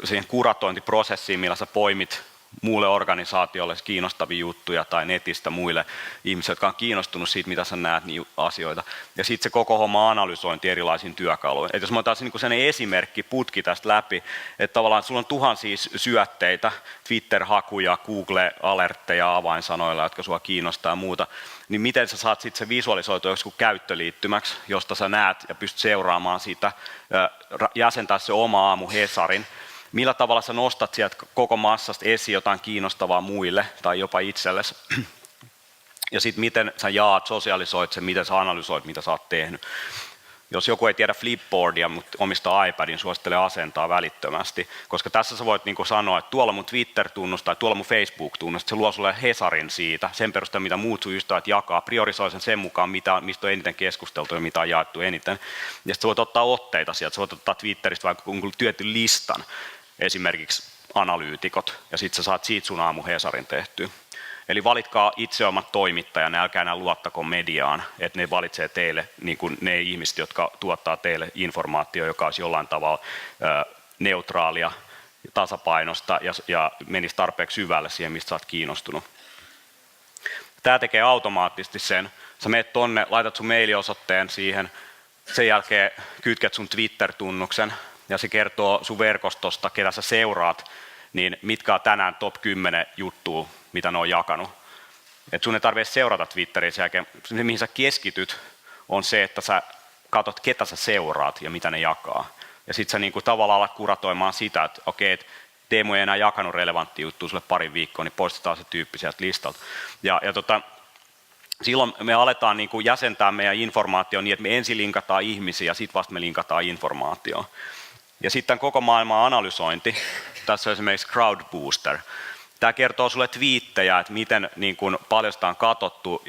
sen kuratointiprosessiin, millä sä poimit muulle organisaatiolle kiinnostavia juttuja tai netistä muille ihmisille, jotka on kiinnostunut siitä, mitä sä näet niin asioita. Ja sitten se koko homma analysointi erilaisiin työkaluihin. Et jos mä otan sen esimerkki putki tästä läpi, että tavallaan sulla on tuhansia syötteitä, Twitter-hakuja, Google-alertteja avainsanoilla, jotka sua kiinnostaa ja muuta, niin miten sä saat sitten se visualisoitua joskus käyttöliittymäksi, josta sä näet ja pystyt seuraamaan sitä, jäsentää se oma aamu Hesarin. Millä tavalla sä nostat sieltä koko massasta esiin jotain kiinnostavaa muille tai jopa itsellesi. Ja sitten miten sä jaat, sosialisoit sen, miten sä analysoit, mitä sä oot tehnyt. Jos joku ei tiedä Flipboardia, mutta omistaa iPadin, suosittelen asentaa välittömästi, koska tässä sä voit niinku sanoa, että tuolla mun Twitter-tunnus tai tuolla mun Facebook-tunnus, se luo sulle Hesarin siitä, sen perusteella, mitä muut sun ystävät jakaa, priorisoi sen mukaan, mistä on eniten keskusteltu ja mitä on jaettu eniten. Ja sitten sä voit ottaa otteita sieltä, sä voit ottaa Twitteristä vaikka tietyn listan, esimerkiksi analyytikot, ja sitten sä saat siitä sun aamu Hesarin tehtyä. Eli valitkaa itse omat toimittajan, älkää enää luottako mediaan, että ne valitsee teille niin kuin ne ihmiset, jotka tuottaa teille informaatiota, joka olisi jollain tavalla neutraalia, tasapainosta ja menisi tarpeeksi syvälle siihen, mistä sä oot kiinnostunut. Tämä tekee automaattisesti sen. Sä menet tonne, laitat sun mailiosoitteen siihen, sen jälkeen kytket sun Twitter-tunnuksen ja se kertoo sun verkostosta, ketä sä seuraat, niin mitkä on tänään top 10 juttua, mitä ne on jakanut. Et sun ei tarvitse seurata Twitteriä sen jälkeen. Se, mihin sä keskityt, on se, että sä katsot, ketä sä seuraat ja mitä ne jakaa. Ja sit sä niinku tavallaan alat kuratoimaan sitä, että okei, et Teemu ei enää jakanut relevanttia juttua sulle pari viikkoa, niin poistetaan se tyyppi sieltä listalta. Silloin me aletaan niinku jäsentää meidän informaatio niin, että me ensin linkataan ihmisiä ja sitten vasta me linkataan informaatioon. Ja sitten koko maailman analysointi, tässä on esimerkiksi Crowd Booster. Tämä kertoo sulle twiittejä, että miten niin kuin, paljon sitä on katsottu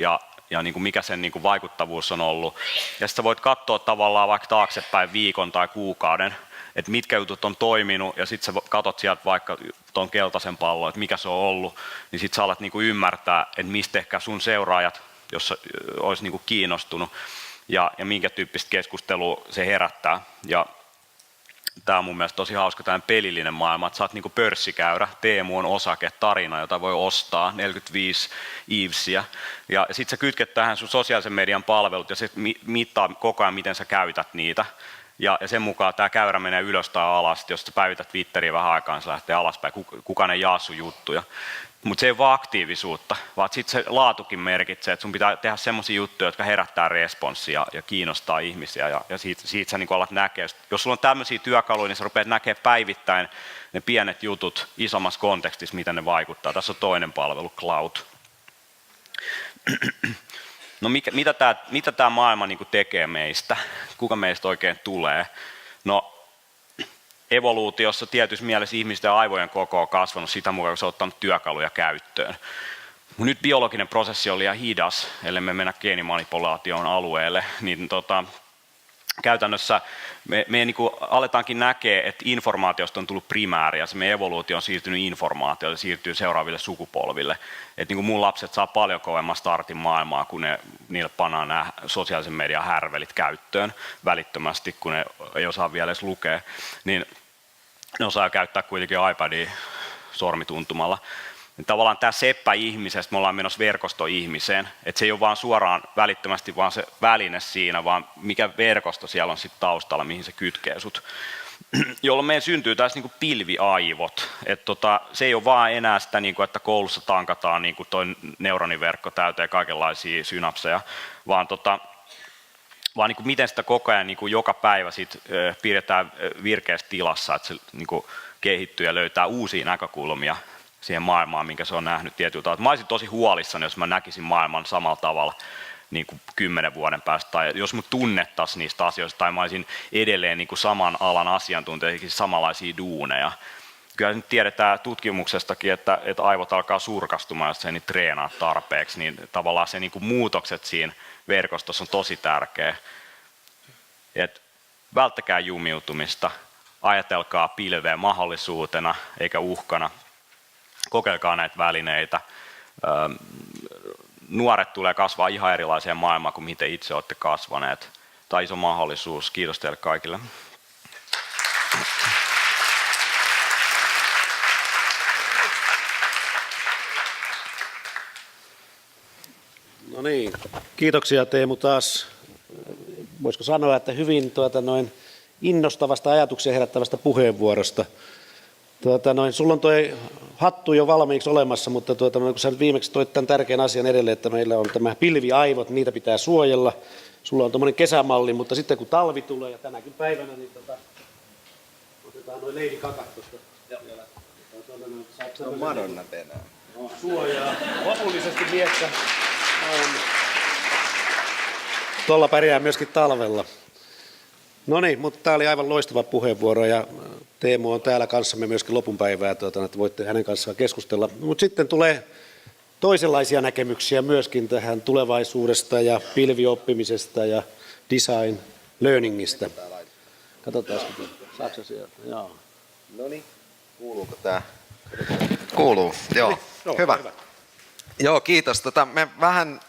ja niin kuin, mikä sen niin kuin, vaikuttavuus on ollut. Ja sitten voit katsoa tavallaan vaikka taaksepäin viikon tai kuukauden, että mitkä jutut on toiminut ja sitten sä katsot sieltä vaikka tuon keltaisen pallon, että mikä se on ollut, niin sitten sä alat niin kuin, ymmärtää, että mistä ehkä sun seuraajat, jos olisi niin kuin, kiinnostunut ja minkä tyyppistä keskustelua se herättää. Ja tämä on mun mielestä tosi hauska tämmöinen pelillinen maailma, että sä oot niinku pörssikäyrä, Teemu on osake, tarina, jota voi ostaa, 45 EVESiä, ja sitten sä kytket tähän sun sosiaalisen median palvelut, ja se mittaa koko ajan, miten sä käytät niitä, ja sen mukaan tämä käyrä menee ylös tai alas, jos sä päivität Twitteriä vähän aikaa, niin se lähtee alaspäin, kukaan ei jaa sun juttuja. Mutta se ei vaan aktiivisuutta, vaan sitten se laatukin merkitsee, että sun pitää tehdä semmoisia juttuja, jotka herättää responssia ja kiinnostaa ihmisiä ja siitä sä niin alat näkee. Jos sulla on tämmöisiä työkaluja, niin sä rupeat näkemään päivittäin ne pienet jutut isommassa kontekstissa, miten ne vaikuttaa. Tässä on toinen palvelu, Cloud. No mitä tämä maailma niin tekee meistä? Kuka meistä oikein tulee? No, evoluutiossa tietyssä mielessä ihmisten aivojen koko on kasvanut sitä mukaan, kun se on ottanut työkaluja käyttöön. Mut nyt biologinen prosessi on liian hidas, ellei me mennä geenimanipulaation alueelle, niin käytännössä me niin kuin aletaankin näkee, että informaatiosta on tullut primääriä, se meidän evoluutio on siirtynyt informaatiolle, se siirtyy seuraaville sukupolville. Että niin kuin mun lapset saa paljon kovemman startin maailmaa, kun niille pannaan nämä sosiaalisen median härvelit käyttöön välittömästi, kun ne ei osaa vielä edes lukea, niin ne osaa käyttää kuitenkin iPadia sormituntumalla. Tavallaan tämä seppä ihmisestä, me ollaan menossa verkostoihmiseen, että se ei ole vaan suoraan välittömästi vaan se väline siinä, vaan mikä verkosto siellä on sitten taustalla, mihin se kytkee sut. Jolloin meidän syntyy taas niinku pilviaivot, että se ei ole vaan enää sitä, niinku, että koulussa tankataan niinku toi neuroniverkko täyteen kaikenlaisia synapseja, vaan niinku miten sitä koko ajan niinku joka päivä sit, pidetään virkeässä tilassa, että se niinku kehittyy ja löytää uusia näkökulmia siihen maailmaan, minkä se on nähnyt tietyllä tavalla. Mä olisin tosi huolissani, jos mä näkisin maailman samalla tavalla niin kuin 10 vuoden päästä, tai jos mut tunnettaisiin niistä asioista, tai mä olisin edelleen niin kuin saman alan asiantuntija, samanlaisia duuneja. Kyllä nyt tiedetään tutkimuksestakin, että aivot alkaa surkastumaan, jos ei niitä treenaa tarpeeksi, niin tavallaan se niin kuin muutokset siinä verkostossa on tosi tärkeä. Et välttäkää jumiutumista, ajatelkaa pilveä mahdollisuutena eikä uhkana. Kokeilkaa näitä välineitä. Nuoret tulee kasvaa ihan erilaiseen maailmaan kuin miten itse olette kasvaneet. Tämä on iso mahdollisuus. Kiitos teille kaikille. No niin, kiitoksia Teemu taas. Voisiko sanoa, että hyvin innostavasta ajatuksia herättävästä puheenvuorosta. Sulla on toi hattu jo valmiiksi olemassa, mutta kun sä nyt viimeksi toit tämän tärkeän asian edelleen, että meillä on tämä pilviaivot, niitä pitää suojella. Sulla on tuommoinen kesämalli, mutta sitten kun talvi tulee ja tänäkin päivänä, niin otetaan noin leivikakat tuosta. Se on Madonna tänään. Suojaa. Lopullisesti miekkä on. Tuolla pärjää myöskin talvella. No niin, mutta tämä oli aivan loistava puheenvuoro ja Teemu on täällä kanssamme myöskin lopun päivää, että voitte hänen kanssaan keskustella. Mutta sitten tulee toisenlaisia näkemyksiä myöskin tähän tulevaisuudesta ja pilvioppimisesta ja design learningistä. Katsotaan, saako sieltä? Joo. No niin, kuuluuko tämä? Kuuluu, joo. Hyvä. Joo, kiitos. Me vähän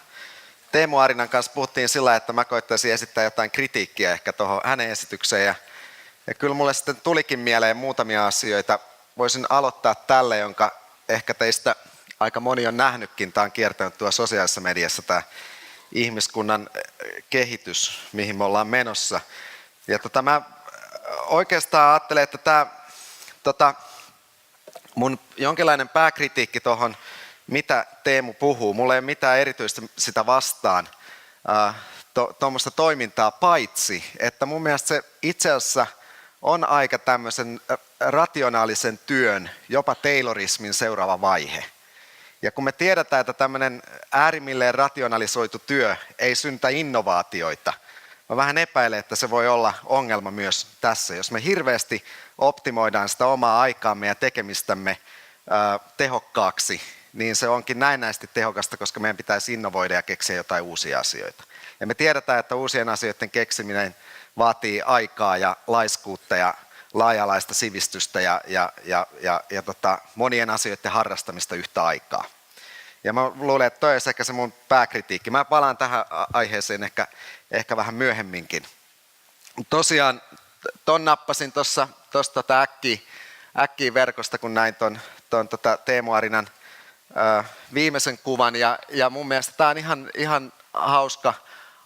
Teemu Arinan kanssa puhuttiin sillä, että mä koittaisin esittää jotain kritiikkiä ehkä tuohon hänen esitykseen. Ja kyllä mulle sitten tulikin mieleen muutamia asioita. Voisin aloittaa tälle, jonka ehkä teistä aika moni on nähnytkin. Tämä on kiertänyt tuolla sosiaalisessa mediassa tämä ihmiskunnan kehitys, mihin me ollaan menossa. Ja mä oikeastaan ajattelen, että tämä mun jonkinlainen pääkritiikki tuohon, mitä Teemu puhuu, mulla ei ole mitään erityistä sitä vastaan tuommoista toimintaa, paitsi että mun mielestä se itse asiassa on aika tämmöisen rationaalisen työn, jopa Taylorismin seuraava vaihe. Ja kun me tiedetään, että tämmöinen äärimmilleen rationalisoitu työ ei synnytä innovaatioita, mä vähän epäilen, että se voi olla ongelma myös tässä. Jos me hirveästi optimoidaan sitä omaa aikaamme ja tekemistämme tehokkaaksi, niin se onkin näennäisesti tehokasta, koska meidän pitäisi innovoida ja keksiä jotain uusia asioita. Ja me tiedetään, että uusien asioiden keksiminen vaatii aikaa ja laiskuutta ja laaja-alaista sivistystä ja monien asioiden harrastamista yhtä aikaa. Ja mä luulen, että toi olisi ehkä se mun pääkritiikki. Mä palaan tähän aiheeseen ehkä vähän myöhemminkin. Tosiaan ton nappasin tuossa äkkiä verkosta, kun näin ton Teemu Arinan viimeisen kuvan. Ja mun mielestä tämä on ihan hauska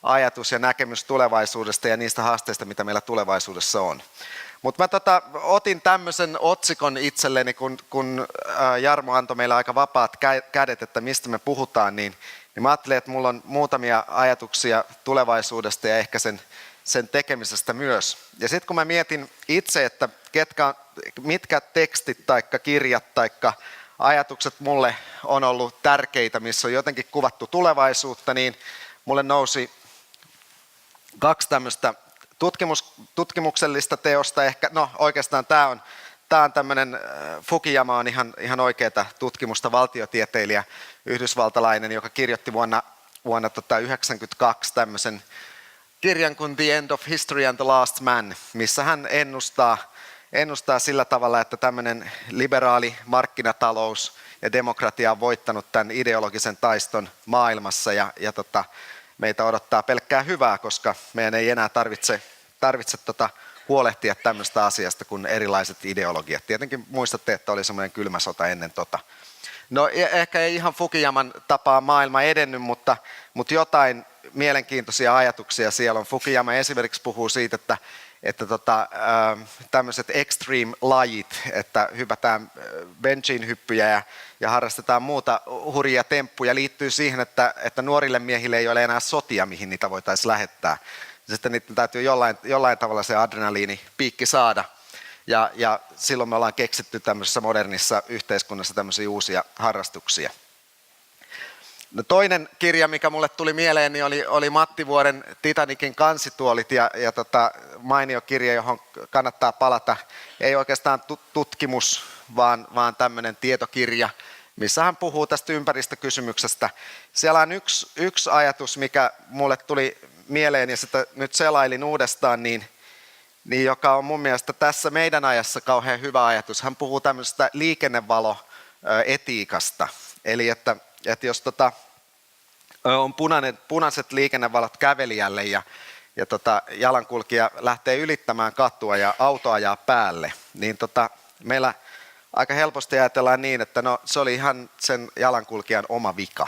ajatus ja näkemys tulevaisuudesta ja niistä haasteista, mitä meillä tulevaisuudessa on. Mutta mä otin tämmöisen otsikon itselleni, kun Jarmo antoi meille aika vapaat kädet, että mistä me puhutaan, niin mä ajattelin, että mulla on muutamia ajatuksia tulevaisuudesta ja ehkä sen tekemisestä myös. Ja sitten kun mä mietin itse, että mitkä tekstit tai kirjat tai ajatukset mulle on ollut tärkeitä, missä on jotenkin kuvattu tulevaisuutta, niin mulle nousi 2 tämmöistä tutkimuksellista teosta. Ehkä, no oikeastaan tämä on tämmöinen, Fukuyama on ihan oikeaa tutkimusta, valtiotieteilijä, yhdysvaltalainen, joka kirjoitti vuonna 1992 tämmöisen kirjan kuin The End of History and the Last Man, missä hän ennustaa sillä tavalla, että tämmöinen liberaali markkinatalous ja demokratia on voittanut tämän ideologisen taiston maailmassa ja meitä odottaa pelkkää hyvää, koska meidän ei enää tarvitse huolehtia tämmöistä asiasta kuin erilaiset ideologiat. Tietenkin muistatte, että oli semmoinen kylmä sota ennen tota. No ehkä ei ihan Fukuyaman tapaa maailma edennyt, mutta jotain mielenkiintoisia ajatuksia siellä on. Fukuyama esimerkiksi puhuu siitä, että tämmöiset extreme-lajit, että hypätään benchiin hyppyjä ja harrastetaan muuta hurjia temppuja, liittyy siihen, että nuorille miehille ei ole enää sotia, mihin niitä voitaisiin lähettää. Sitten niiden täytyy jollain tavalla se adrenaliinipiikki saada. Ja silloin me ollaan keksitty tämmöisessä modernissa yhteiskunnassa tämmöisiä uusia harrastuksia. No toinen kirja, mikä mulle tuli mieleen, niin oli Matti Vuoren Titanicin kansituolit ja mainio kirja, johon kannattaa palata. Ei oikeastaan tutkimus, vaan tämmöinen tietokirja, missä hän puhuu tästä ympäristökysymyksestä. Siellä on yksi ajatus, mikä mulle tuli mieleen ja sitä nyt selailin uudestaan, niin joka on mun mielestä tässä meidän ajassa kauhean hyvä ajatus. Hän puhuu tämmöisestä liikennevaloetiikasta. Eli että jos on punaiset liikennevalot kävelijälle ja jalankulkija lähtee ylittämään katua ja auto ajaa päälle, niin meillä aika helposti ajatellaan niin, että no, se oli ihan sen jalankulkijan oma vika,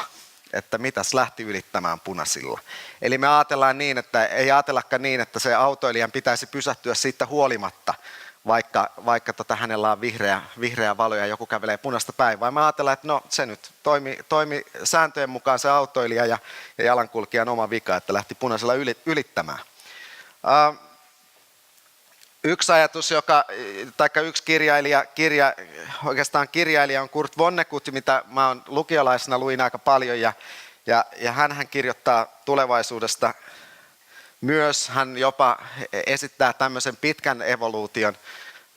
että mitäs lähti ylittämään punaisilla. Eli me ajatellaan niin, että ei ajatellakaan niin, että se autoilijan pitäisi pysähtyä siitä huolimatta, vaikka hänellä on vihreä valo ja joku kävelee punaista päin, vaan me ajatellaan, että no se nyt toimi sääntöjen mukaan se autoilija ja jalankulkijan oma vika, että lähti punaisella ylittämään. Yksi ajatus, yksi kirjailija on Kurt Vonnegut, mitä mä oon lukiolaisena luin aika paljon, ja hänhän kirjoittaa tulevaisuudesta myös hän jopa esittää tämmöisen pitkän evoluution,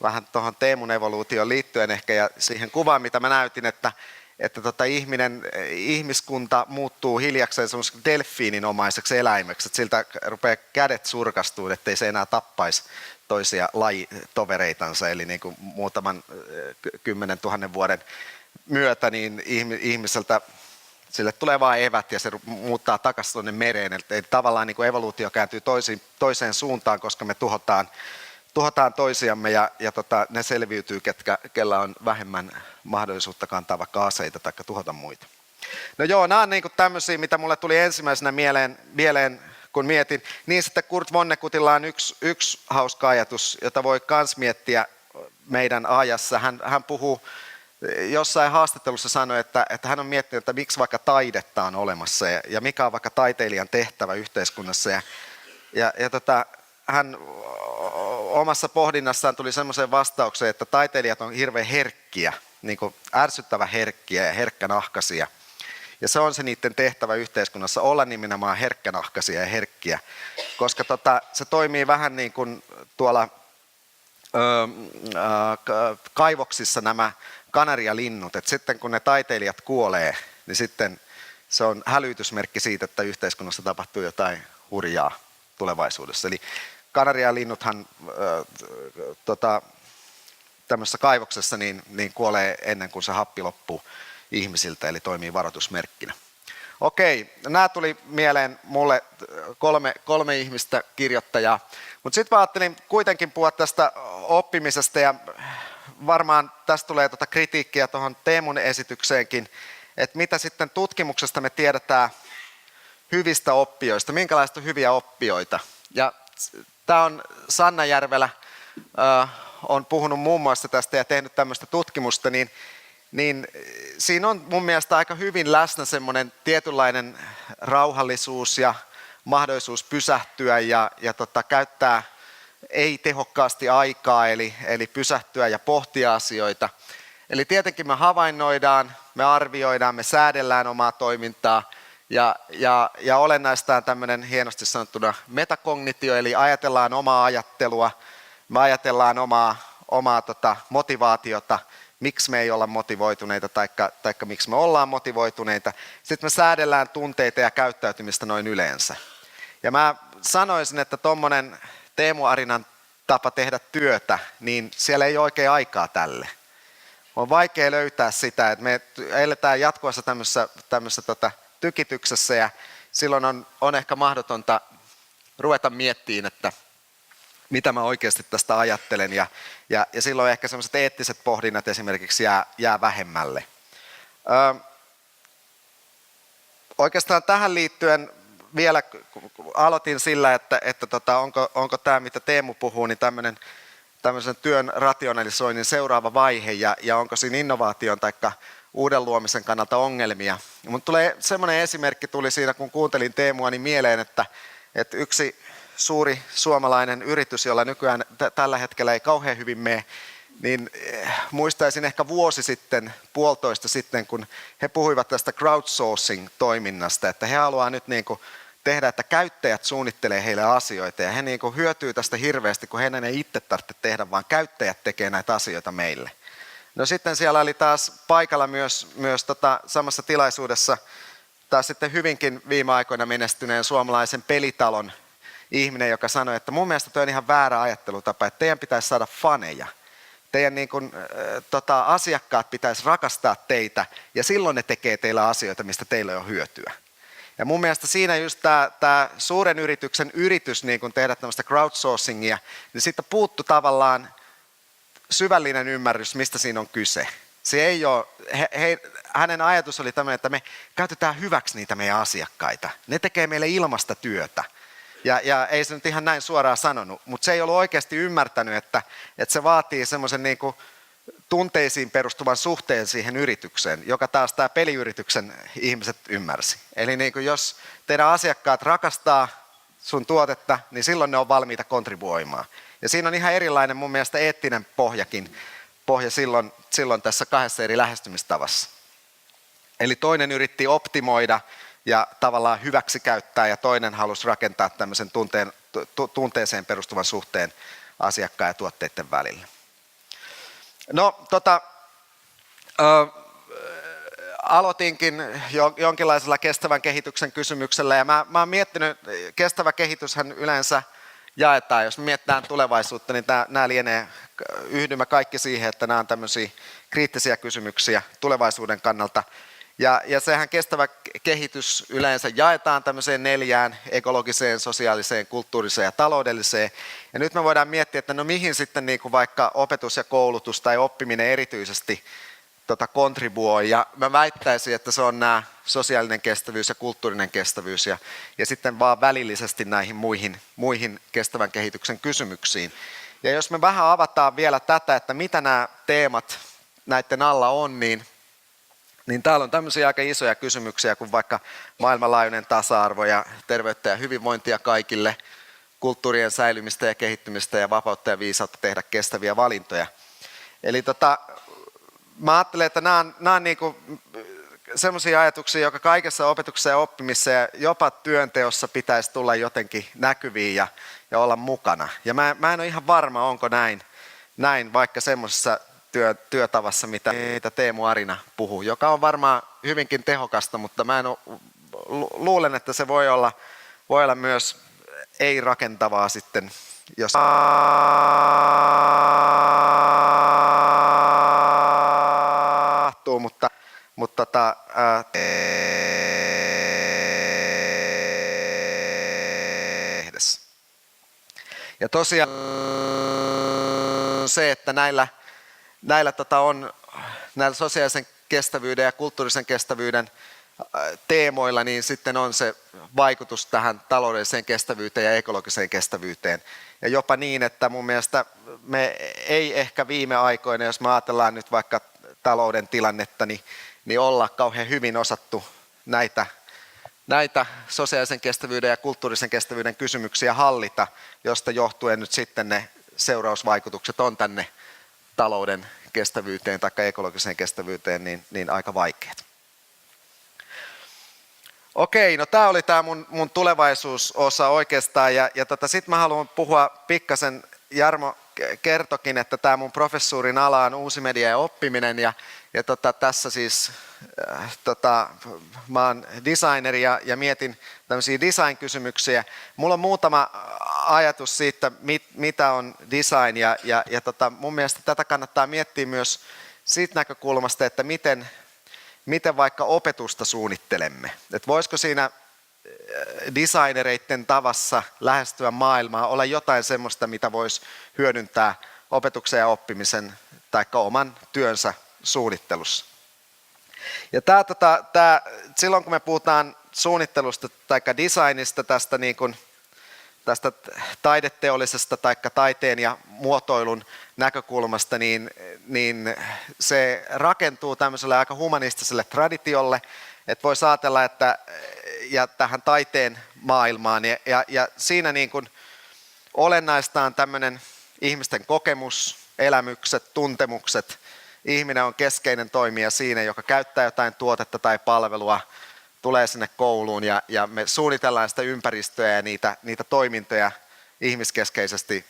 vähän tuohon Teemun evoluutioon liittyen ehkä ja siihen kuvaan, mitä mä näytin, että ihmiskunta muuttuu hiljakseen semmoiseksi delfiininomaiseksi eläimeksi, että siltä rupeaa kädet surkastumaan, ettei se enää tappaisi toisia lajitovereitansa, eli niin kuin muutaman 10 000 vuoden myötä niin ihmiseltä sille tulee vaan evät ja se muuttaa takaisin tuonne mereen, eli tavallaan niin kuin evoluutio kääntyy toiseen suuntaan, koska me tuhotaan toisiamme ja ne selviytyy, kellä on vähemmän mahdollisuutta kantaa vaikka aseita tai tuhota muita. No joo, nämä on niin kuin tämmöisiä, mitä mulle tuli ensimmäisenä mieleen, kun mietin. Niin sitten Kurt Vonnegutilla on yksi hauska ajatus, jota voi myös miettiä meidän ajassa. Hän puhuu jossain haastattelussa sanoi, että hän on miettinyt, että miksi vaikka taidetta on olemassa ja mikä on vaikka taiteilijan tehtävä yhteiskunnassa. Hän omassa pohdinnassaan tuli semmoiseen vastaukseen, että taiteilijat on hirveän herkkiä, niin kuin ärsyttävän herkkiä ja herkkänahkaisia. Ja se on se niiden tehtävä yhteiskunnassa, olla nimenomaan herkkänahkaisia ja herkkiä, koska se toimii vähän niin kuin tuolla kaivoksissa nämä kanarialinnut, että sitten kun ne taiteilijat kuolee, niin sitten se on hälytysmerkki siitä, että yhteiskunnassa tapahtuu jotain hurjaa tulevaisuudessa. Eli kanarialinnuthan tämmöisessä kaivoksessa niin kuolee ennen kuin se happi loppuu ihmisiltä, eli toimii varoitusmerkkinä. Okei, nämä tuli mieleen mulle kolme ihmistä kirjoittajaa, mutta sitten mä ajattelin kuitenkin puhua tästä oppimisesta ja varmaan tästä tulee kritiikkiä tuohon Teemun esitykseenkin, että mitä sitten tutkimuksesta me tiedetään hyvistä oppijoista, minkälaista hyviä oppijoita. Ja tämä on Sanna Järvelä, on puhunut muun muassa tästä ja tehnyt tämmöistä tutkimusta, niin siinä on mun mielestä aika hyvin läsnä semmoinen tietynlainen rauhallisuus ja mahdollisuus pysähtyä ja käyttää ei-tehokkaasti aikaa, eli pysähtyä ja pohtia asioita. Eli tietenkin me havainnoidaan, me arvioidaan, me säädellään omaa toimintaa ja olennaista on tämmöinen hienosti sanottuna metakognitio, eli ajatellaan omaa ajattelua, me ajatellaan omaa motivaatiota, miksi me ei olla motivoituneita tai miksi me ollaan motivoituneita. Sitten me säädellään tunteita ja käyttäytymistä noin yleensä. Ja mä sanoisin, että tuommoinen Teemu Arinan tapa tehdä työtä, niin siellä ei ole oikein aikaa tälle. On vaikea löytää sitä, että me eletään jatkuvassa tämmöisessä tykityksessä ja silloin on ehkä mahdotonta ruveta miettimään, että mitä mä oikeasti tästä ajattelen ja silloin ehkä sellaiset eettiset pohdinnat esimerkiksi jää vähemmälle. Oikeastaan tähän liittyen vielä aloitin sillä, että onko tämä, mitä Teemu puhuu, niin tämmöisen työn rationalisoinnin seuraava vaihe ja onko siinä innovaation tai uuden luomisen kannalta ongelmia. Mutta tulee semmoinen esimerkki tuli siinä, kun kuuntelin Teemua, niin mieleen, että yksi suuri suomalainen yritys, jolla nykyään tällä hetkellä ei kauhean hyvin mene, niin muistaisin ehkä vuosi sitten, puolitoista sitten, kun he puhuivat tästä crowdsourcing-toiminnasta, että he haluaa nyt niin kuin tehdä, että käyttäjät suunnittelee heille asioita ja he niin kuin hyötyy tästä hirveästi, kun heidän ei itse tarvitse tehdä, vaan käyttäjät tekee näitä asioita meille. No sitten siellä oli taas paikalla myös samassa tilaisuudessa taas sitten hyvinkin viime aikoina menestyneen suomalaisen pelitalon ihminen, joka sanoi, että mun mielestä tuo on ihan väärä ajattelutapa, että teidän pitäisi saada faneja. Teidän niin kuin, asiakkaat pitäisi rakastaa teitä ja silloin ne tekee teillä asioita, mistä teillä on hyötyä. Ja mun mielestä siinä just tämä suuren yrityksen yritys niin kun tehdä tämmöistä crowdsourcingia, niin siitä puuttu tavallaan syvällinen ymmärrys, mistä siinä on kyse. Se ei ole, hänen ajatus oli tämmöinen, että me käytetään hyväksi niitä meidän asiakkaita. Ne tekee meille ilmasta työtä. Ja ei se nyt ihan näin suoraan sanonut, mutta se ei ollut oikeasti ymmärtänyt, että se vaatii semmoisen niin kuin tunteisiin perustuvan suhteen siihen yritykseen, joka taas tämä peliyrityksen ihmiset ymmärsi. Eli niin kuin jos teidän asiakkaat rakastaa sun tuotetta, niin silloin ne on valmiita kontribuoimaan. Ja siinä on ihan erilainen mun mielestä eettinen pohja silloin tässä kahdessa eri lähestymistavassa. Eli toinen yritti optimoida ja tavallaan hyväksi käyttää, ja toinen halusi rakentaa tämmöisen tunteeseen perustuvan suhteen asiakkaan ja tuotteiden välillä. No, aloitinkin jonkinlaisella kestävän kehityksen kysymyksellä, ja mä oon miettinyt, kestävä kehityshän yleensä jaetaan, jos me mietitään tulevaisuutta, niin yhdymme kaikki siihen, että nämä on tämmöisiä kriittisiä kysymyksiä tulevaisuuden kannalta. Ja sehän kestävä kehitys yleensä jaetaan tämmöiseen 4: ekologiseen, sosiaaliseen, kulttuuriseen ja taloudelliseen. Ja nyt me voidaan miettiä, että no mihin sitten niin kuin vaikka opetus ja koulutus tai oppiminen erityisesti kontribuoi. Ja mä väittäisin, että se on nämä sosiaalinen kestävyys ja kulttuurinen kestävyys ja sitten vaan välillisesti näihin muihin kestävän kehityksen kysymyksiin. Ja jos me vähän avataan vielä tätä, että mitä nämä teemat näiden alla on, niin täällä on tämmöisiä aika isoja kysymyksiä kuin vaikka maailmanlaajuinen tasa-arvo ja terveyttä ja hyvinvointia kaikille, kulttuurien säilymistä ja kehittymistä ja vapautta ja viisautta tehdä kestäviä valintoja. Eli mä ajattelen, että nämä on niinku semmoisia ajatuksia, jotka kaikessa opetuksessa ja oppimisessa ja jopa työnteossa pitäisi tulla jotenkin näkyviin ja olla mukana. Ja mä en ole ihan varma, onko näin vaikka semmoisessa työtavassa, mitä Teemu Arina puhuu, joka on varmaan hyvinkin tehokasta, mutta luulen, että se voi olla myös ei-rakentavaa sitten, jos mutta ja tosiaan se, että näillä sosiaalisen kestävyyden ja kulttuurisen kestävyyden teemoilla, niin sitten on se vaikutus tähän taloudelliseen kestävyyteen ja ekologiseen kestävyyteen. Ja jopa niin, että mun mielestä me ei ehkä viime aikoina, jos me ajatellaan nyt vaikka talouden tilannetta, niin olla kauhean hyvin osattu näitä sosiaalisen kestävyyden ja kulttuurisen kestävyyden kysymyksiä hallita, josta johtuen nyt sitten ne seurausvaikutukset on tänne talouden kestävyyteen tai ekologiseen kestävyyteen niin aika vaikeat. Okei, no tämä oli tämä mun tulevaisuusosa oikeastaan ja sitten mä haluan puhua pikkasen, Jarmo kertokin, että tämä mun professuurin ala on uusi media ja oppiminen ja tässä siis mä oon designeri ja mietin tämmöisiä design-kysymyksiä. Mulla on muutama ajatus siitä, mitä on design ja mun mielestä tätä kannattaa miettiä myös siitä näkökulmasta, että miten vaikka opetusta suunnittelemme. Että voisiko siinä designereiden tavassa lähestyä maailmaa olla jotain semmoista, mitä voisi hyödyntää opetuksen ja oppimisen tai oman työnsä suunnittelussa. Ja silloin kun me puhutaan suunnittelusta tai designista tästä taideteollisesta tai taiteen ja muotoilun näkökulmasta, niin se rakentuu tämmöiselle aika humanistiselle traditiolle, että voisi ajatella, että ja tähän taiteen maailmaan ja siinä niin kuin olennaista on tämmöinen ihmisten kokemus, elämykset, tuntemukset. Ihminen on keskeinen toimija siinä, joka käyttää jotain tuotetta tai palvelua, tulee sinne kouluun ja me suunnitellaan sitä ympäristöä ja niitä toimintoja ihmiskeskeisesti,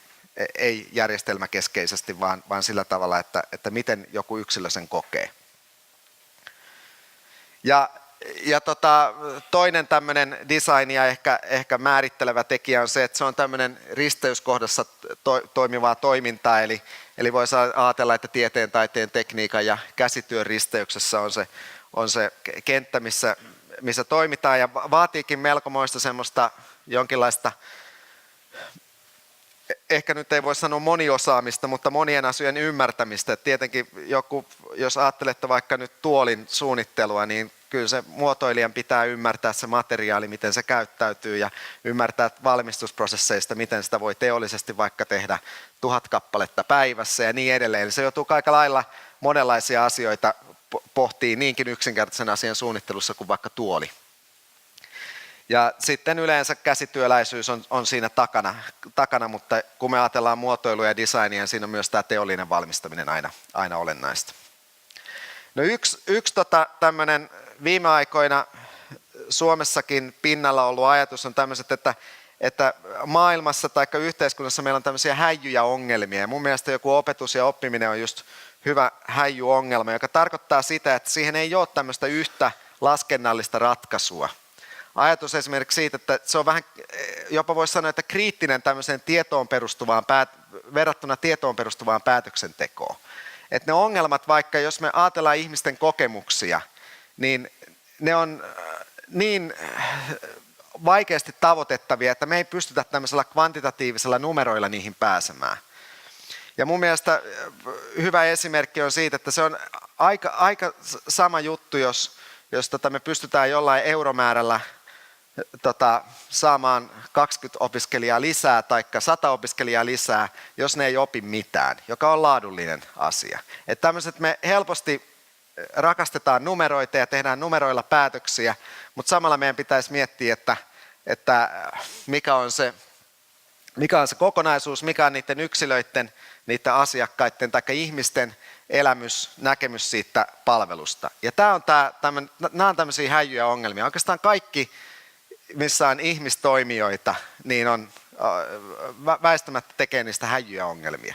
ei järjestelmäkeskeisesti, vaan sillä tavalla, että miten joku yksilö sen kokee. Ja toinen tämmöinen designia ehkä määrittelevä tekijä on se, että se on tämmöinen risteyskohdassa toimivaa toimintaa, eli voisi ajatella, että tieteen, taiteen, tekniikan ja käsityön risteyksessä on se kenttä, missä toimitaan ja vaatiikin melkomoista semmoista jonkinlaista, ehkä nyt ei voi sanoa moniosaamista, mutta monien asioiden ymmärtämistä. Et tietenkin jos ajattelette vaikka nyt tuolin suunnittelua, niin kyllä se muotoilijan pitää ymmärtää se materiaali, miten se käyttäytyy ja ymmärtää valmistusprosesseista, miten sitä voi teollisesti vaikka tehdä 1000 kappaletta päivässä ja niin edelleen. Eli se joutuu aika lailla monenlaisia asioita pohtii niinkin yksinkertaisen asian suunnittelussa kuin vaikka tuoli. Ja sitten yleensä käsityöläisyys on siinä takana, mutta kun me ajatellaan muotoilua ja designia, niin siinä on myös tämä teollinen valmistaminen aina olennaista. No yksi tämmöinen viime aikoina Suomessakin pinnalla ollut ajatus on tämmöiset, että maailmassa tai yhteiskunnassa meillä on tämmöisiä häijyjä ongelmia. Ja mun mielestä joku opetus ja oppiminen on just hyvä häijyongelma, joka tarkoittaa sitä, että siihen ei ole tämmöistä yhtä laskennallista ratkaisua. Ajatus esimerkiksi siitä, että se on vähän, jopa voisi sanoa, että kriittinen tämmöiseen verrattuna tietoon perustuvaan päätöksentekoon. Että ne ongelmat, vaikka jos me ajatellaan ihmisten kokemuksia, niin ne on niin vaikeasti tavoitettavia, että me ei pystytä tämmöisellä kvantitatiivisella numeroilla niihin pääsemään. Ja mun mielestä hyvä esimerkki on siitä, että se on aika sama juttu, jos me pystytään jollain euromäärällä saamaan 20 opiskelijaa lisää tai 100 opiskelijaa lisää, jos ne ei opi mitään, joka on laadullinen asia. Että tämmöiset me helposti rakastetaan numeroita ja tehdään numeroilla päätöksiä, mutta samalla meidän pitäisi miettiä, että mikä on se kokonaisuus, mikä on niiden yksilöiden, niiden asiakkaiden tai ihmisten elämys, näkemys siitä palvelusta. Ja nämä on tämmöisiä häijyjä ongelmia. Oikeastaan kaikki, missä on ihmistoimijoita, niin on väistämättä tekee niistä häijyjä ongelmia.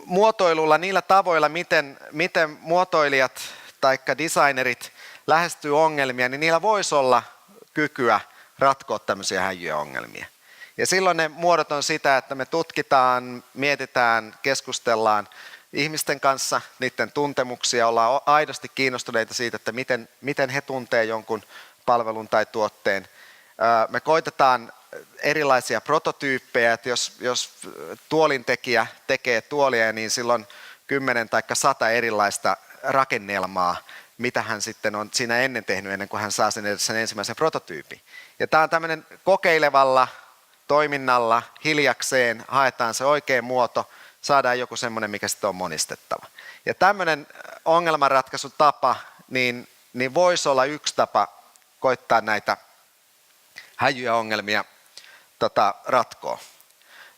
Muotoilulla, niillä tavoilla, miten muotoilijat tai designerit lähestyy ongelmia, niin niillä voisi olla kykyä ratkoa tämmöisiä häijyjä ongelmia. Ja silloin ne muodot on sitä, että me tutkitaan, mietitään, keskustellaan ihmisten kanssa, niiden tuntemuksia, ollaan aidosti kiinnostuneita siitä, että miten he tuntee jonkun palvelun tai tuotteen. Me koitetaan erilaisia prototyyppejä, että jos tuolintekijä tekee tuolia, niin silloin 10 tai 100 erilaista rakennelmaa, mitä hän sitten on siinä ennen tehnyt, ennen kuin hän saa sen ensimmäisen prototyypin. Ja tämä on tämmöinen kokeilevalla toiminnalla, hiljakseen haetaan se oikea muoto, saadaan joku semmoinen, mikä sitten on monistettava. Ja tämmöinen ongelmanratkaisutapa, niin voisi olla yksi tapa koittaa näitä häijyjä ongelmia ratkoa.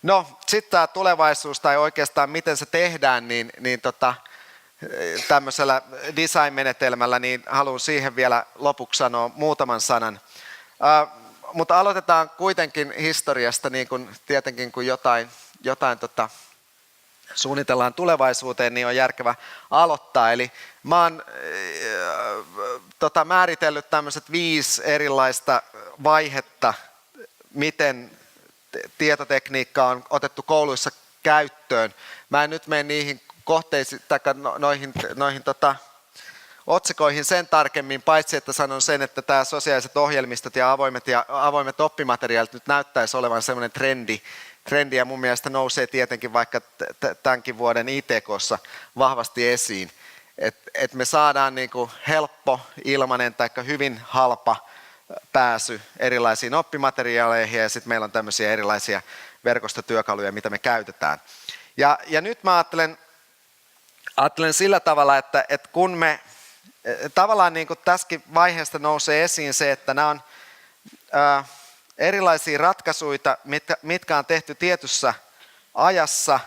No, sitten tämä tulevaisuus, tai oikeastaan miten se tehdään, niin tämmöisellä design-menetelmällä, niin haluan siihen vielä lopuksi sanoa muutaman sanan. Mutta aloitetaan kuitenkin historiasta, niin kuin tietenkin kun jotain suunnitellaan tulevaisuuteen, niin on järkevä aloittaa. Eli mä oon määritellyt tämmöiset 5 erilaista vaihetta, miten tietotekniikka on otettu kouluissa käyttöön. Mä en nyt mene niihin kohteisiin tai noihin otsikoihin sen tarkemmin, paitsi että sanon sen, että tämä sosiaaliset ohjelmistot ja avoimet oppimateriaalit nyt näyttäisi olevan semmoinen trendi ja mun mielestä nousee tietenkin vaikka tämänkin vuoden ITK:ssa vahvasti esiin, että me saadaan niinku helppo, ilmainen tai hyvin halpa pääsy erilaisiin oppimateriaaleihin ja sitten meillä on tämmöisiä erilaisia verkostotyökaluja, mitä me käytetään. Ja nyt mä ajattelen sillä tavalla, että kun me tavallaan niin kuin tässäkin vaiheesta nousee esiin se, että nämä on erilaisia ratkaisuja, mitkä on tehty tietyssä ajassa,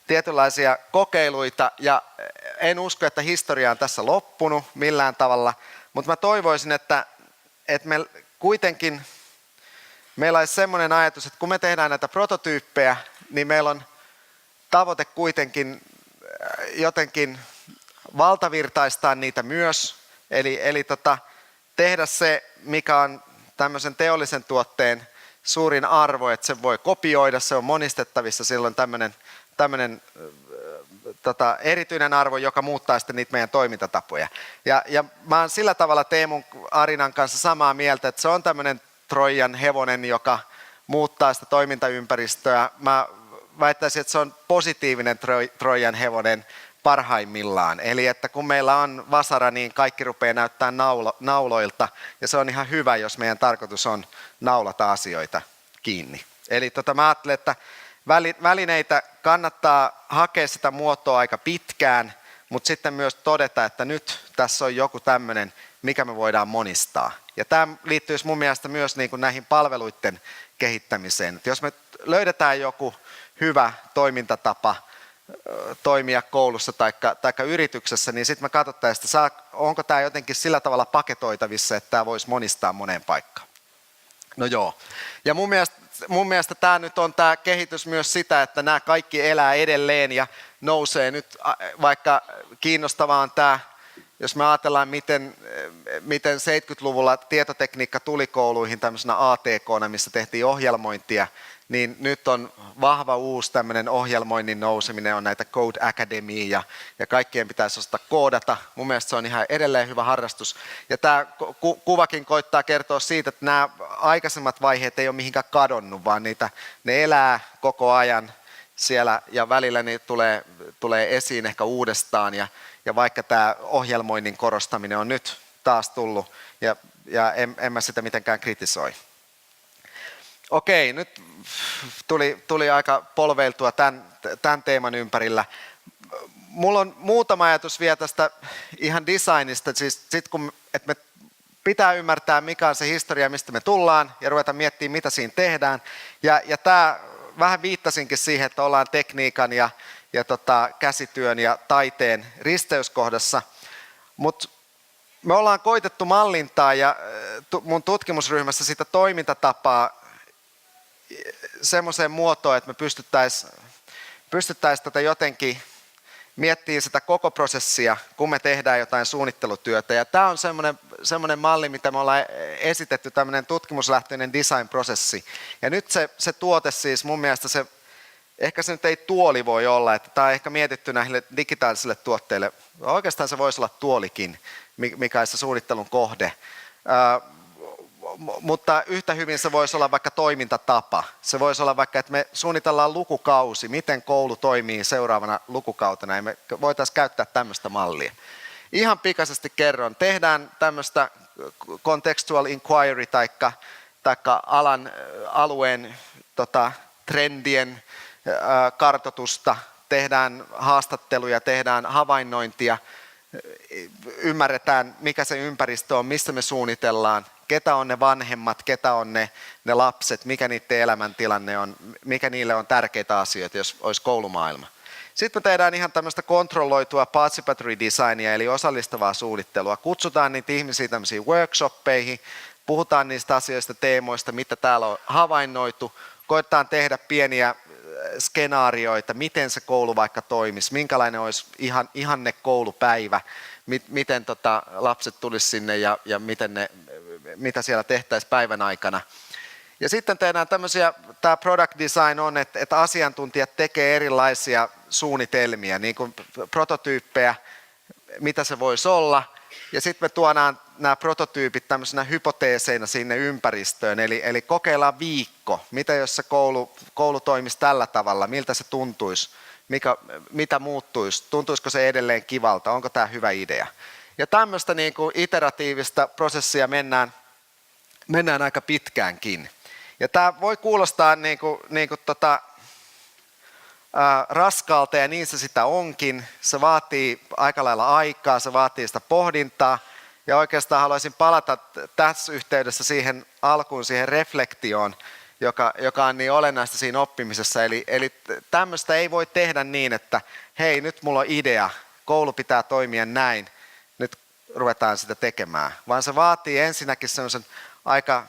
tietynlaisia kokeiluita, ja en usko, että historia on tässä loppunut millään tavalla, mutta mä toivoisin, että meillä olisi semmoinen ajatus, että kun me tehdään näitä prototyyppejä, niin meillä on tavoite kuitenkin jotenkin valtavirtaistaa niitä myös, eli tehdä se, mikä on tämmöisen teollisen tuotteen suurin arvo, että se voi kopioida, se on monistettavissa, silloin tämmöinen erityinen arvo, joka muuttaa sitten niitä meidän toimintatapoja. Ja mä oon sillä tavalla Teemun Arinan kanssa samaa mieltä, että se on tämmöinen Trojan hevonen, joka muuttaa sitä toimintaympäristöä. Mä väittäisin, että se on positiivinen Trojan hevonen parhaimmillaan. Eli että kun meillä on vasara, niin kaikki rupeaa näyttää nauloilta, ja se on ihan hyvä, jos meidän tarkoitus on naulata asioita kiinni. Eli mä ajattelen, että välineitä kannattaa hakea sitä muotoa aika pitkään, mutta sitten myös todeta, että nyt tässä on joku tämmöinen, mikä me voidaan monistaa. Ja tämä liittyisi mun mielestä myös niin kuin näihin palveluiden kehittämiseen. Että jos me löydetään joku hyvä toimintatapa toimia koulussa tai yrityksessä, niin sitten me katsottaisiin, että onko tämä jotenkin sillä tavalla paketoitavissa, että tämä voisi monistaa moneen paikkaan. No joo. Ja mun mielestä tämä nyt on tämä kehitys myös sitä, että nämä kaikki elää edelleen ja nousee nyt, vaikka kiinnostavaa on tämä, jos me ajatellaan, miten 70-luvulla tietotekniikka tuli kouluihin tämmöisenä ATK:na, missä tehtiin ohjelmointia, niin nyt on vahva uusi tämmöinen ohjelmoinnin nouseminen, on näitä Code Academia ja kaikkien pitäisi osata koodata. Mun mielestä se on ihan edelleen hyvä harrastus. Ja tämä kuvakin koittaa kertoa siitä, että nämä aikaisemmat vaiheet ei ole mihinkään kadonnut, vaan ne elää koko ajan siellä ja välillä ne tulee esiin ehkä uudestaan. Ja vaikka tämä ohjelmoinnin korostaminen on nyt taas tullut ja en mä sitä mitenkään kritisoi. Okei, nyt tuli aika polveiltua tämän teeman ympärillä. Mulla on muutama ajatus vielä tästä ihan designista, siis että me pitää ymmärtää, mikä on se historia, mistä me tullaan, ja ruveta miettimään, mitä siinä tehdään. Ja tämä vähän viittasinkin siihen, että ollaan tekniikan ja käsityön ja taiteen risteyskohdassa, mutta me ollaan koitettu mallintaa ja mun tutkimusryhmässä sitä toimintatapaa semmoiseen muotoon, että me pystyttäisiin tätä jotenkin miettimään sitä koko prosessia, kun me tehdään jotain suunnittelutyötä. Ja tämä on semmoinen malli, mitä me ollaan esitetty, tämmöinen tutkimuslähtöinen design-prosessi. Ja nyt se tuote siis mun mielestä ehkä se nyt ei tuoli voi olla, että tämä on ehkä mietitty näille digitaalisille tuotteille. Oikeastaan se voisi olla tuolikin, mikä on se suunnittelun kohde. Mutta yhtä hyvin se voisi olla vaikka toimintatapa. Se voisi olla vaikka, että me suunnitellaan lukukausi, miten koulu toimii seuraavana lukukautena, ja me voitaisiin käyttää tämmöistä mallia. Ihan pikaisesti kerron, tehdään tämmöistä contextual inquiry taikka alueen trendien kartoitusta, tehdään haastatteluja, tehdään havainnointia, ymmärretään mikä se ympäristö on, missä me suunnitellaan, ketä on ne vanhemmat, ketä on ne lapset, mikä niiden elämäntilanne on, mikä niille on tärkeitä asioita, jos olisi koulumaailma. Sitten me tehdään ihan tämmöistä kontrolloitua participatory designia, eli osallistavaa suunnittelua. Kutsutaan niitä ihmisiä tämmöisiin workshoppeihin, puhutaan niistä asioista, teemoista, mitä täällä on havainnoitu, koetetaan tehdä pieniä skenaarioita, miten se koulu vaikka toimisi, minkälainen olisi ihanne koulupäivä, miten lapset tulisi sinne ja mitä siellä tehtäisiin päivän aikana. Ja sitten tehdään tämä product design on, että asiantuntijat tekee erilaisia suunnitelmia, niin kuin prototyyppejä, mitä se voisi olla, ja sitten me tuodaan nämä prototyypit tämmöisenä hypoteeseina sinne ympäristöön, eli kokeillaan viikko, mitä jos se koulu toimisi tällä tavalla, miltä se tuntuisi, mitä muuttuisi, tuntuisiko se edelleen kivalta, onko tämä hyvä idea. Ja tämmöistä niin kuin iteratiivista prosessia mennään aika pitkäänkin. Ja tämä voi kuulostaa raskaalta ja niin se sitä onkin. Se vaatii aika lailla aikaa, se vaatii sitä pohdintaa. Ja oikeastaan haluaisin palata tässä yhteydessä siihen alkuun, siihen reflektioon, joka on niin olennaista siinä oppimisessa. Eli tämmöistä ei voi tehdä niin, että hei, nyt mulla on idea, koulu pitää toimia näin, nyt ruvetaan sitä tekemään. Vaan se vaatii ensinnäkin semmoisen aika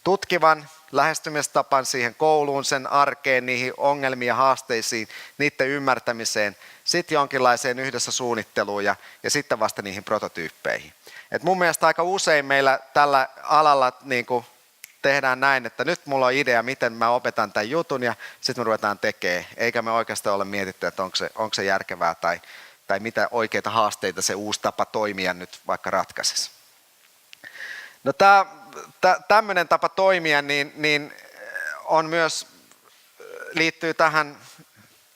tutkivan lähestymistapan siihen kouluun, sen arkeen, niihin ongelmiin ja haasteisiin, niiden ymmärtämiseen, sitten jonkinlaiseen yhdessä suunnitteluun ja sitten vasta niihin prototyyppeihin. Et mun mielestä aika usein meillä tällä alalla niin kuin tehdään näin, että nyt mulla on idea, miten mä opetan tämän jutun ja sitten me ruvetaan tekemään, eikä me oikeastaan ole mietitty, että onko se järkevää tai mitä oikeita haasteita se uusi tapa toimia nyt vaikka ratkaisisi. No tämmöinen tapa toimia niin on myös, liittyy tähän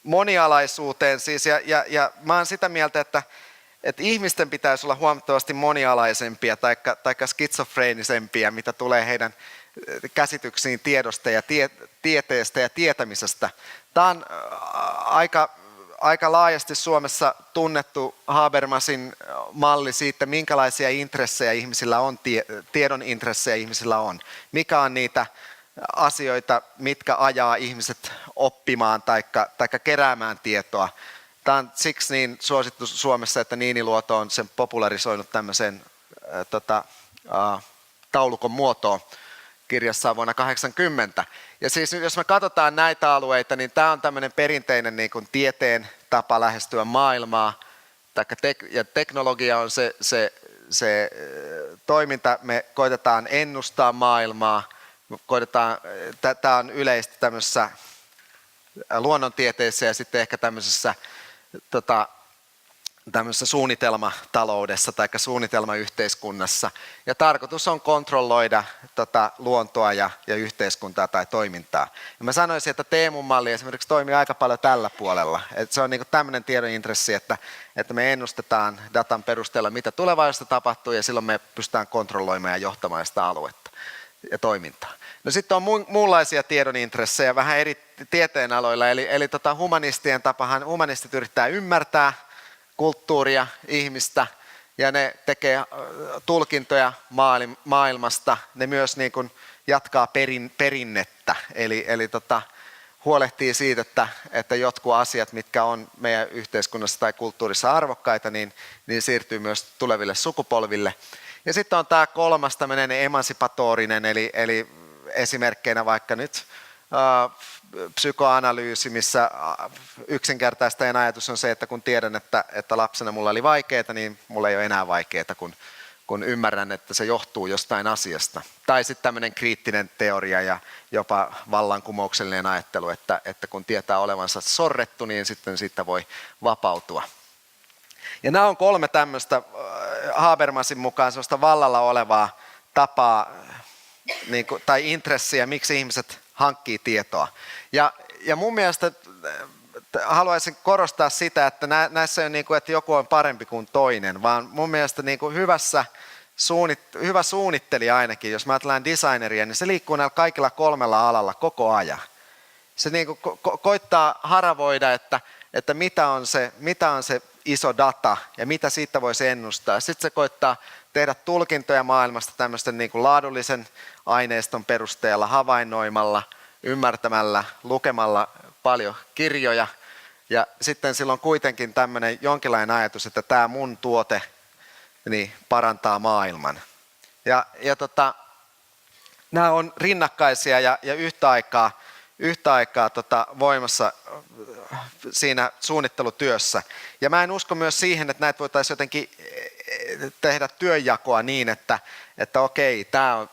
monialaisuuteen siis, ja mä oon sitä mieltä, että ihmisten pitäisi olla huomattavasti monialaisempia tai skitsofreenisempia, mitä tulee heidän käsityksiin tiedosta ja tieteestä ja tietämisestä. Tämä on aika laajasti Suomessa tunnettu Habermasin malli siitä, minkälaisia intressejä ihmisillä on, tiedon intressejä ihmisillä on. Mikä on niitä asioita, mitkä ajaa ihmiset oppimaan tai keräämään tietoa. Tämä on siksi niin suosittu Suomessa, että Niiniluoto on sen popularisoinut tämmöisen taulukon muotoon kirjassaan vuonna 1980. Ja siis jos me katsotaan näitä alueita, niin tämä on tämmöinen perinteinen niin kuin tieteen tapa lähestyä maailmaa, ja teknologia on se toiminta, me koitetaan ennustaa maailmaa, tämä on yleistä tämmöisessä luonnontieteissä ja sitten ehkä tämmöisessä suunnitelmataloudessa tai suunnitelmayhteiskunnassa. Ja tarkoitus on kontrolloida luontoa ja yhteiskuntaa tai toimintaa. Ja mä sanoisin, että Teemun malli esimerkiksi toimii aika paljon tällä puolella. Et se on niinku tämmöinen tiedon intressi, että me ennustetaan datan perusteella, mitä tulevaisuudessa tapahtuu, ja silloin me pystytään kontrolloimaan ja johtamaan sitä aluetta ja toimintaa. No sitten on muunlaisia tiedon intressejä vähän eri tieteenaloilla, eli humanistien tapahan humanistit yrittää ymmärtää kulttuuria, ihmistä, ja ne tekee tulkintoja maailmasta. Ne myös niin kuin jatkaa perinnettä, eli huolehtii siitä, että jotkut asiat, mitkä on meidän yhteiskunnassa tai kulttuurissa arvokkaita, niin siirtyy myös tuleville sukupolville. Ja sitten on tämä kolmas tämmöinen emansipatorinen, eli esimerkkeinä vaikka nyt psykoanalyysi, missä yksinkertaistajan ajatus on se, että kun tiedän, että lapsena mulla oli vaikeaa, niin mulla ei ole enää vaikeaa, kun ymmärrän, että se johtuu jostain asiasta. Tai sitten tämmöinen kriittinen teoria ja jopa vallankumouksellinen ajattelu, että kun tietää olevansa sorrettu, niin sitten siitä voi vapautua. Ja nämä on 3 tämmöistä Habermasin mukaan sellaista vallalla olevaa tapaa tai intressiä, miksi ihmiset hankkii tietoa. Ja mun mielestä haluaisin korostaa sitä, että näissä ei ole niin kuin, että joku on parempi kuin toinen, vaan mun mielestä niin kuin hyvä suunnittelija ainakin, jos mä ajatellaan designeria, niin se liikkuu näillä kaikilla 3 alalla koko ajan. Se niin kuin koittaa haravoida, että mitä on se iso data ja mitä siitä voisi ennustaa. Sitten se koittaa tehdä tulkintoja maailmasta tämmöisten niin kuin laadullisen aineiston perusteella, havainnoimalla, ymmärtämällä, lukemalla paljon kirjoja. Ja sitten silloin kuitenkin tämmöinen jonkinlainen ajatus, että tämä mun tuote niin parantaa maailman. Ja nämä on rinnakkaisia ja yhtä aikaa voimassa siinä suunnittelutyössä. Ja mä en usko myös siihen, että näitä voitaisiin jotenkin tehdä työnjakoa niin, että okei,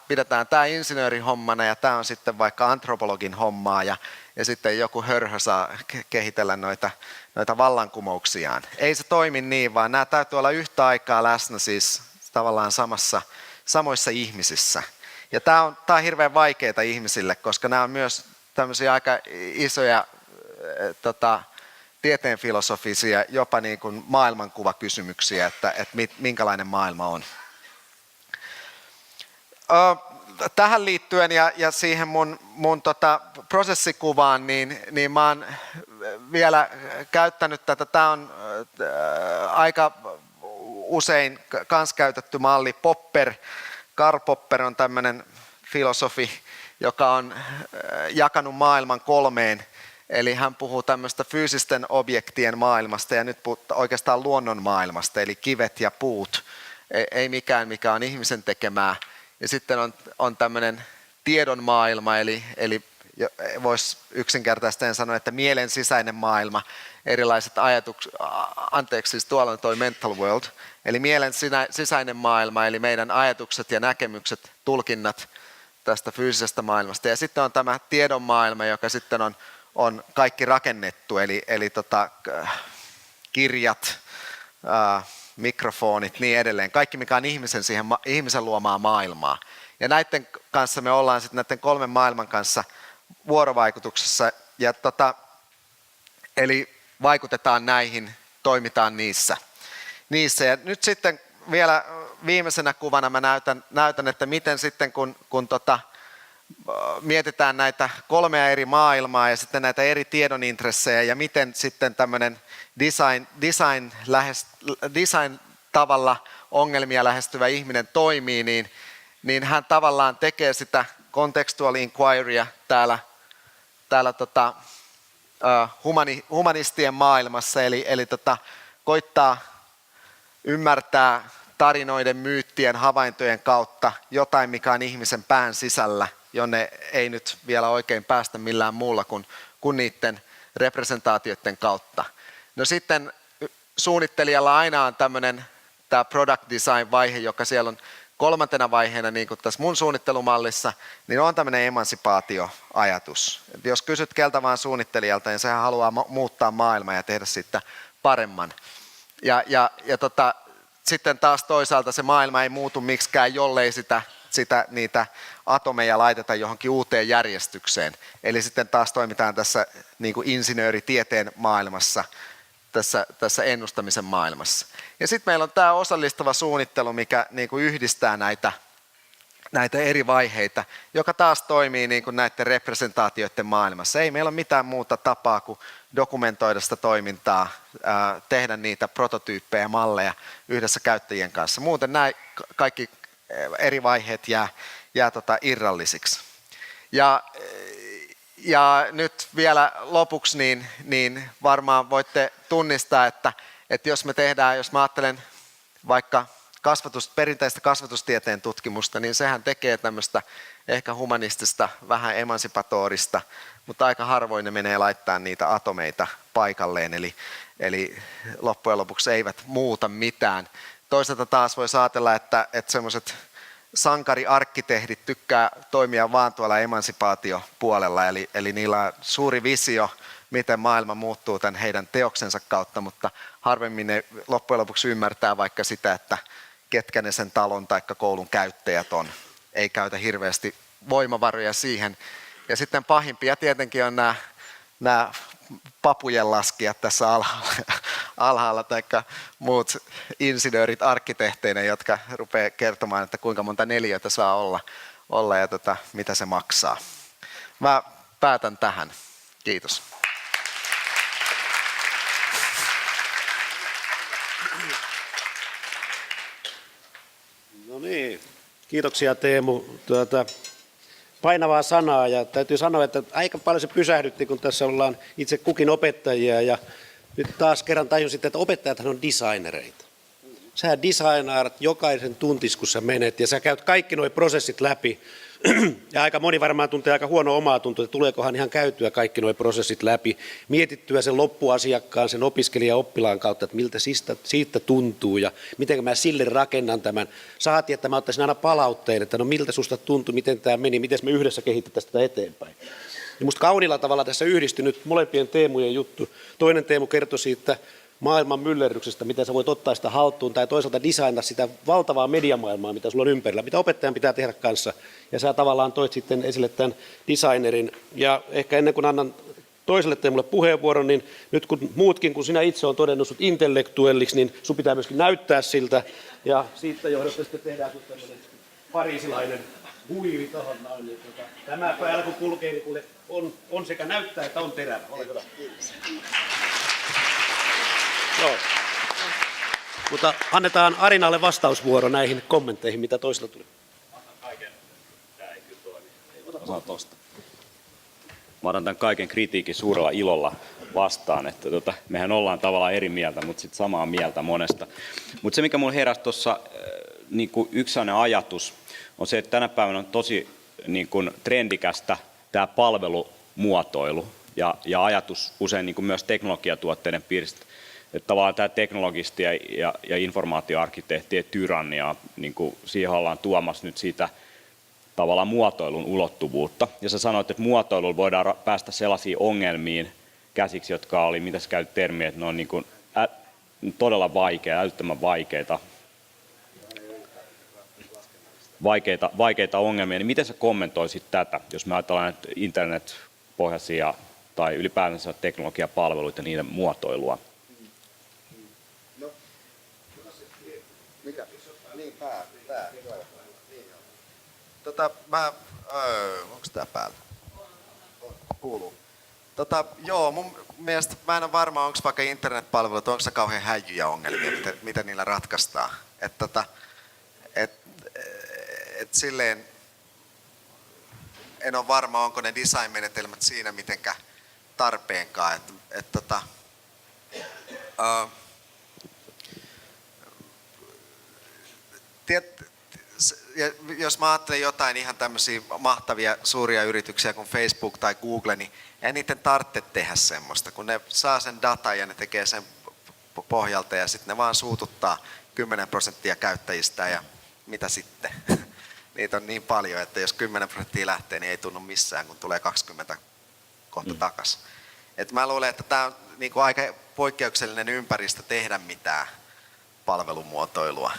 pidetään tämä insinöörin hommana ja tämä on sitten vaikka antropologin hommaa ja sitten joku hörhö saa kehitellä noita vallankumouksiaan. Ei se toimi niin, vaan nämä täytyy olla yhtä aikaa läsnä siis tavallaan samoissa ihmisissä. Ja tämä on hirveän vaikeaa ihmisille, koska nämä on myös tämmöisiä aika isoja tieteenfilosofisia, jopa niin kuin maailmankuvakysymyksiä, että minkälainen maailma on. Tähän liittyen ja siihen mun prosessikuvaan, niin mä oon vielä käyttänyt tätä. Tämä on aika usein kans käytetty malli. Karl Popper on tämmöinen filosofi, joka on jakanut maailman 3. Eli hän puhuu tämmöistä fyysisten objektien maailmasta ja nyt oikeastaan luonnon maailmasta, eli kivet ja puut, ei mikään mikä on ihmisen tekemää. Ja sitten on tämmöinen tiedon maailma, eli voisi yksinkertaisesti sanoa, että mielen sisäinen maailma, erilaiset ajatukset, siis tuolla on toi mental world, eli mielen sisäinen maailma, eli meidän ajatukset ja näkemykset, tulkinnat tästä fyysisestä maailmasta. Ja sitten on tämä tiedon maailma, joka sitten on kaikki rakennettu, eli kirjat, mikrofonit, niin edelleen. Kaikki, mikä on ihmisen luomaa maailmaa. Ja näiden kanssa me ollaan sitten näiden 3 maailman kanssa vuorovaikutuksessa. Eli vaikutetaan näihin, toimitaan niissä. Ja nyt sitten vielä viimeisenä kuvana mä näytän että miten sitten kun mietitään näitä 3 eri maailmaa ja sitten näitä eri tiedon intressejä ja miten sitten tämmöinen design tavalla ongelmia lähestyvä ihminen toimii, niin hän tavallaan tekee sitä contextual inquirya täällä humanistien maailmassa, eli koittaa ymmärtää tarinoiden, myyttien, havaintojen kautta jotain, mikä on ihmisen pään sisällä, jonne ei nyt vielä oikein päästä millään muulla kuin niiden representaatioiden kautta. No sitten suunnittelijalla aina on tämä product design-vaihe, joka siellä on kolmantena vaiheena, niin kuin tässä mun suunnittelumallissa, niin on tämmöinen emansipaatioajatus. Et jos kysyt keltä vaan suunnittelijalta, niin sehän haluaa muuttaa maailmaa ja tehdä siitä paremman. Sitten taas toisaalta se maailma ei muutu miksikään, jollei niitä atomeja laiteta johonkin uuteen järjestykseen. Eli sitten taas toimitaan tässä niin kuin insinööritieteen maailmassa, tässä ennustamisen maailmassa. Ja sitten meillä on tämä osallistava suunnittelu, mikä niin kuin yhdistää näitä eri vaiheita, joka taas toimii niin kuin näiden representaatioiden maailmassa. Ei meillä ole mitään muuta tapaa kuin dokumentoida sitä toimintaa, tehdä niitä prototyyppejä, malleja yhdessä käyttäjien kanssa. Muuten nämä kaikki eri vaiheet jää irrallisiksi. Ja nyt vielä lopuksi, niin varmaan voitte tunnistaa, että jos mä ajattelen vaikka perinteistä kasvatustieteen tutkimusta, niin sehän tekee tämmöistä ehkä humanistista, vähän emansipatorista, mutta aika harvoin ne menee laittaa niitä atomeita paikalleen, eli loppujen lopuksi eivät muuta mitään. Toisaalta taas voi ajatella, että semmoiset sankariarkkitehdit tykkää toimia vaan tuolla emansipaatiopuolella, eli niillä on suuri visio, miten maailma muuttuu tämän heidän teoksensa kautta, mutta harvemmin ne loppujen lopuksi ymmärtää vaikka sitä, että ketkä ne sen talon tai koulun käyttäjät on. Ei käytä hirveästi voimavaroja siihen. Ja sitten pahimpia tietenkin on nämä papujen laskijat tässä alhaalla tai muut insinöörit arkkitehteinä, jotka rupeaa kertomaan, että kuinka monta neliötä saa olla ja mitä se maksaa. Mä päätän tähän. Kiitos. No niin, kiitoksia Teemu. Painavaa sanaa ja täytyy sanoa, että aika paljon se pysähdytti, kun tässä ollaan itse kukin opettajia ja nyt taas kerran tajusin, että opettajathan on designereita. Sä designaat jokaisen tuntis, kun sä menet ja sä käyt kaikki nuo prosessit läpi. Ja aika moni varmaan tuntee aika huono omaa tuntua, että tuleekohan ihan käytyä kaikki nuo prosessit läpi, mietittyä sen loppuasiakkaan, sen opiskelijan oppilaan kautta, että miltä siitä tuntuu ja miten mä sille rakennan tämän. Saatiin, että mä ottaisin aina palautteen, että no miltä susta tuntui, miten tämä meni, miten me yhdessä kehitettäisiin tätä eteenpäin. Ja musta kauniilla tavalla tässä yhdistyi nyt molempien Teemujen juttu. Toinen Teemu kertoi siitä maailman myllerryksestä, miten sä voit ottaa sitä haltuun, tai toisaalta designata sitä valtavaa mediamaailmaa, mitä sulla on ympärillä, mitä opettajan pitää tehdä kanssa. Ja sä tavallaan toit sitten esille tämän designerin. Ja ehkä ennen kuin annan toiselle Teemulle puheenvuoron, niin nyt kun muutkin, kun sinä itse on todennut sut intellektuelliksi, niin sun pitää myöskin näyttää siltä. Ja siitä johdosta sitten tehdään sun tämmöinen pariisilainen huivi tohon noin. Niin tämä päällä kun kulkee, niin kuule, on sekä näyttää että on terävä. Ole hyvä. Joo. Mutta annetaan Arinalle vastausvuoro näihin kommentteihin, mitä toisilta tuli. Mä otan tämän kaiken kritiikin suurella ilolla vastaan, että mehän ollaan tavallaan eri mieltä, mutta sitten samaa mieltä monesta. Mutta se, mikä mulla heräsi tuossa niin yksi ajatus, on se, että tänä päivänä on tosi niin kuin trendikästä tämä palvelumuotoilu ja ajatus usein niin kuin myös teknologiatuotteiden piiristä, että tavallaan tämä teknologisti ja informaatioarkkitehtien tyrannia, niin kuin siihen ollaan tuomassa nyt siitä tavallaan muotoilun ulottuvuutta. Ja sä sanoit, että muotoilulla voidaan päästä sellaisiin ongelmiin käsiksi, jotka oli, mitä sä käytit termiä, että ne on niin kuin todella vaikeita, älyttömän vaikeita ongelmia. Niin miten sä kommentoisit tätä, jos me ajatellaan internetpohjaisia tai ylipäätänsä teknologiapalveluita ja niiden muotoilua? Mikä? Niin, pää. Onko tää päällä? Kuuluu. Joo, mun mielestä mä en ole varma, onko vaikka internetpalvelut, onko se kauhean häijyjä ongelmia, miten niillä ratkaistaan. Silleen, en ole varma, onko ne design-menetelmät siinä mitenkään tarpeenkaan. Jos mä ajattelen jotain ihan tämmöisiä mahtavia suuria yrityksiä kuin Facebook tai Google, niin ei niiden tarvitse tehdä semmoista, kun ne saa sen datan ja ne tekee sen pohjalta ja sitten ne vaan suututtaa 10% käyttäjistä ja mitä sitten. Niitä on niin paljon, että jos 10% lähtee, niin ei tunnu missään, kun tulee 20 kohta takaisin. Et mä luulen, että tämä on niinku aika poikkeuksellinen ympäristö tehdä mitään palvelumuotoilua.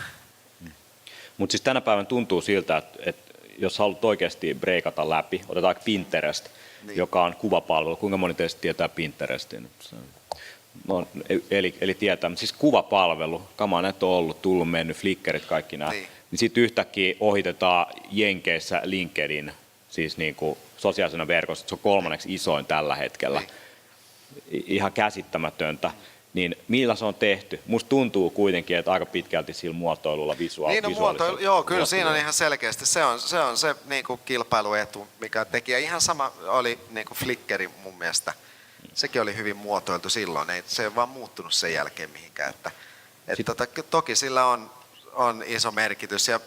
Mutta siis tänä päivänä tuntuu siltä, että jos haluat oikeasti breikata läpi, otetaan Pinterest, niin, joka on kuvapalvelu. Kuinka moni teistä tietää Pinterestin? No, eli tietää, mutta siis kuvapalvelu, kamaa on ollut, tullut, mennyt, Flickerit, kaikki nämä. Niin sitten yhtäkkiä ohitetaan Jenkeissä LinkedIn, siis niin kuin sosiaalisena verkossa, se on 3. isoin tällä hetkellä. Niin. Ihan käsittämätöntä. Niin millä se on tehty? Musta tuntuu kuitenkin, että aika pitkälti sillä muotoilulla muotoilu, joo, kyllä siinä on ihan selkeästi. Se on se niin kuin kilpailuetu, mikä tekijä. Ihan sama oli niin kuin Flickr mun mielestä. Sekin oli hyvin muotoiltu silloin. Se ei ole vaan muuttunut sen jälkeen mihinkään. Toki sillä on iso merkitys ja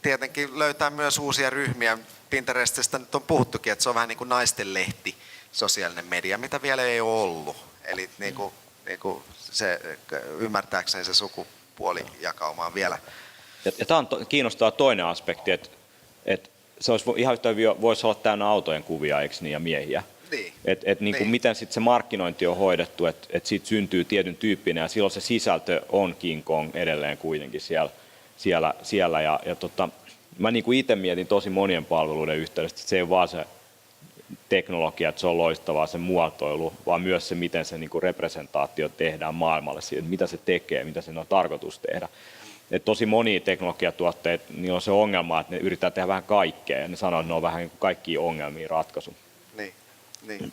tietenkin löytää myös uusia ryhmiä. Pinterestistä nyt on puhuttukin, että se on vähän niin kuin naisten lehti, sosiaalinen media, mitä vielä ei ole ollut. Eli niin kuin se, ymmärtääkseni se sukupuolijakauma on vielä. Ja tämä on kiinnostaa toinen aspekti, että se olisi ihan yhtä hyvin, voisi olla täynnä autojen kuvia, eikö niin, ja miehiä. Niin. Niin. Miten sitten se markkinointi on hoidettu, että siitä syntyy tietyn tyyppinen ja silloin se sisältö on King Kong edelleen kuitenkin siellä ja mä niin kuin itse mietin tosi monien palveluiden yhteydessä, että se ei ole vaan se teknologia, että se on loistavaa se muotoilu, vaan myös se, miten se niin kuin representaatio tehdään maailmalle, siitä, mitä se tekee, mitä sen on tarkoitus tehdä. Et tosi monia teknologiatuotteita, niin on se ongelma, että ne yrittää tehdä vähän kaikkea ja ne sanoo, että ne on vähän niin kuin kaikkia ongelmia ratkaisu. Niin.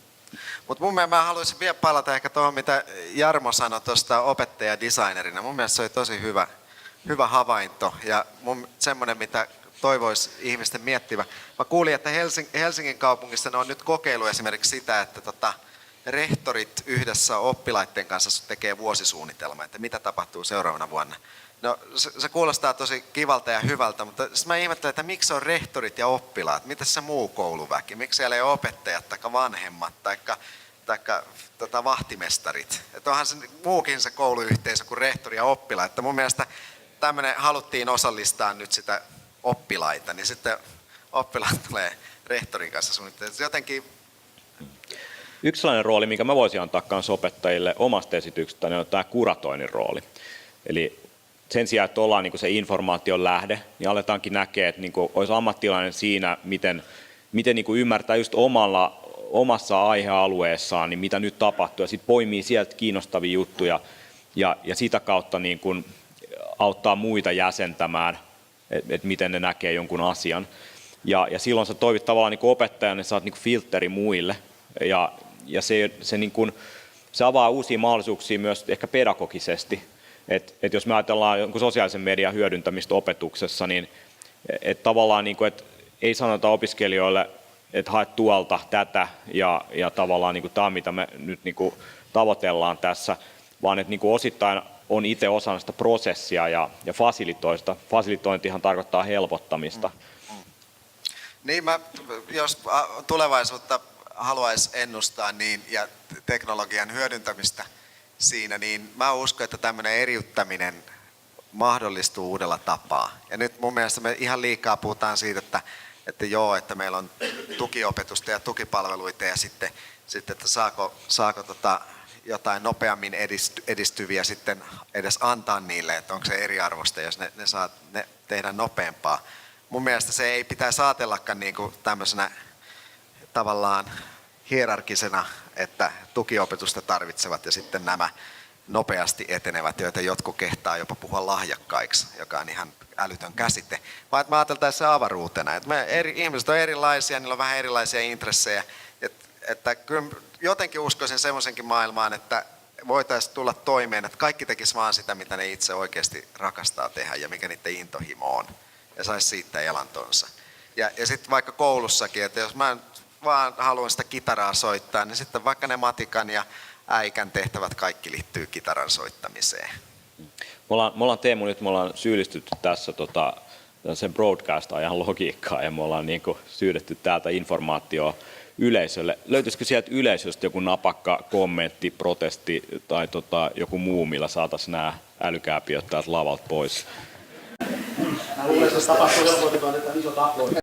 Mutta mun mielestä mä haluaisin vielä palata ehkä tuohon, mitä Jarmo sanoi tuosta opettajadesignerina. Mun mielestä se oli tosi hyvä havainto ja semmoinen, mitä toivoisi ihmisten miettivä. Mä kuulin, että Helsingin kaupungissa ne on nyt kokeillut esimerkiksi sitä, että rehtorit yhdessä oppilaiden kanssa tekee vuosisuunnitelma, että mitä tapahtuu seuraavana vuonna. No se kuulostaa tosi kivalta ja hyvältä, mutta mä ihmettelen, että miksi on rehtorit ja oppilaat, mitä se muu kouluväki, miksi siellä ei ole opettajat tai vanhemmat tai vahtimestarit. Että onhan se muukin se kouluyhteisö kuin rehtori ja oppilaat. Että mun mielestä tämmöinen haluttiin osallistaa nyt sitä oppilaita, niin sitten oppilaat tulee rehtorin kanssa suunnittelemaan. Jotenkin. Yksi sellainen rooli, minkä mä voisin antaa kanssa opettajille omasta esityksestä, on tämä kuratoinnin rooli. Eli sen sijaan, että ollaan niin kuin se informaation lähde, niin aletaankin näkee, että niin kuin olisi ammattilainen siinä, miten niin kuin ymmärtää just omassa aihealueessaan, niin mitä nyt tapahtuu, ja sitten poimii sieltä kiinnostavia juttuja, ja sitä kautta niin kuin auttaa muita jäsentämään, että miten ne näkee jonkun asian. Ja silloin sä toimit tavallaan niin kuin opettajana, niin sä oot niin kuin filtteri muille, ja se, niin kuin, se avaa uusia mahdollisuuksia myös ehkä pedagogisesti. Et jos me ajatellaan jonkun sosiaalisen median hyödyntämistä opetuksessa, niin tavallaan niin kuin, että ei sanota opiskelijoille, että hae tuolta tätä ja tavallaan niin kuin tämä, mitä me nyt niin kuin tavoitellaan tässä, vaan että niin kuin osittain on itse osana sitä prosessia ja fasilitoista. Fasilitointihan tarkoittaa helpottamista. Niin jos tulevaisuutta haluaisi ennustaa ja teknologian hyödyntämistä siinä, niin mä uskon, että tämmöinen eriyttäminen mahdollistuu uudella tapaa. Ja nyt mun mielestä me ihan liikaa puhutaan siitä, että meillä on tukiopetusta ja tukipalveluita ja sitten että saako jotain nopeammin edistyviä sitten edes antaa niille, että onko se eriarvoista, jos ne saa ne tehdä nopeampaa. Mun mielestä se ei pitäisi ajatellakaan niin kuin tämmöisenä tavallaan hierarkisena, että tukiopetusta tarvitsevat ja sitten nämä nopeasti etenevät, joita jotkut kehtaa jopa puhua lahjakkaiksi, joka on ihan älytön käsite. Vaan että me ajateltaisiin se avaruutena, että ihmiset on erilaisia, niillä on vähän erilaisia intressejä, että kyllä jotenkin uskoisin semmoisenkin maailmaan, että voitaisiin tulla toimeen, että kaikki tekisi vaan sitä, mitä ne itse oikeasti rakastaa tehdä ja mikä niiden intohimo on, ja saisi siitä elantonsa. Ja sitten vaikka koulussakin, että jos mä vaan haluan sitä kitaraa soittaa, niin sitten vaikka ne matikan ja äikän tehtävät kaikki liittyy kitaran soittamiseen. Me ollaan Teemu, nyt me ollaan syyllistytty tässä sen broadcast-ajan logiikkaan ja me ollaan niin kuin syydetty täältä informaatioa yleisölle. Löytyisikö sieltä yleisöstä joku napakka kommentti, protesti tai joku muu, millä saataisiin nämä älykääpiöt täältä lavalta pois? Mä luulen, että se tapahtuu helposti, kun annetaan isot aplodit.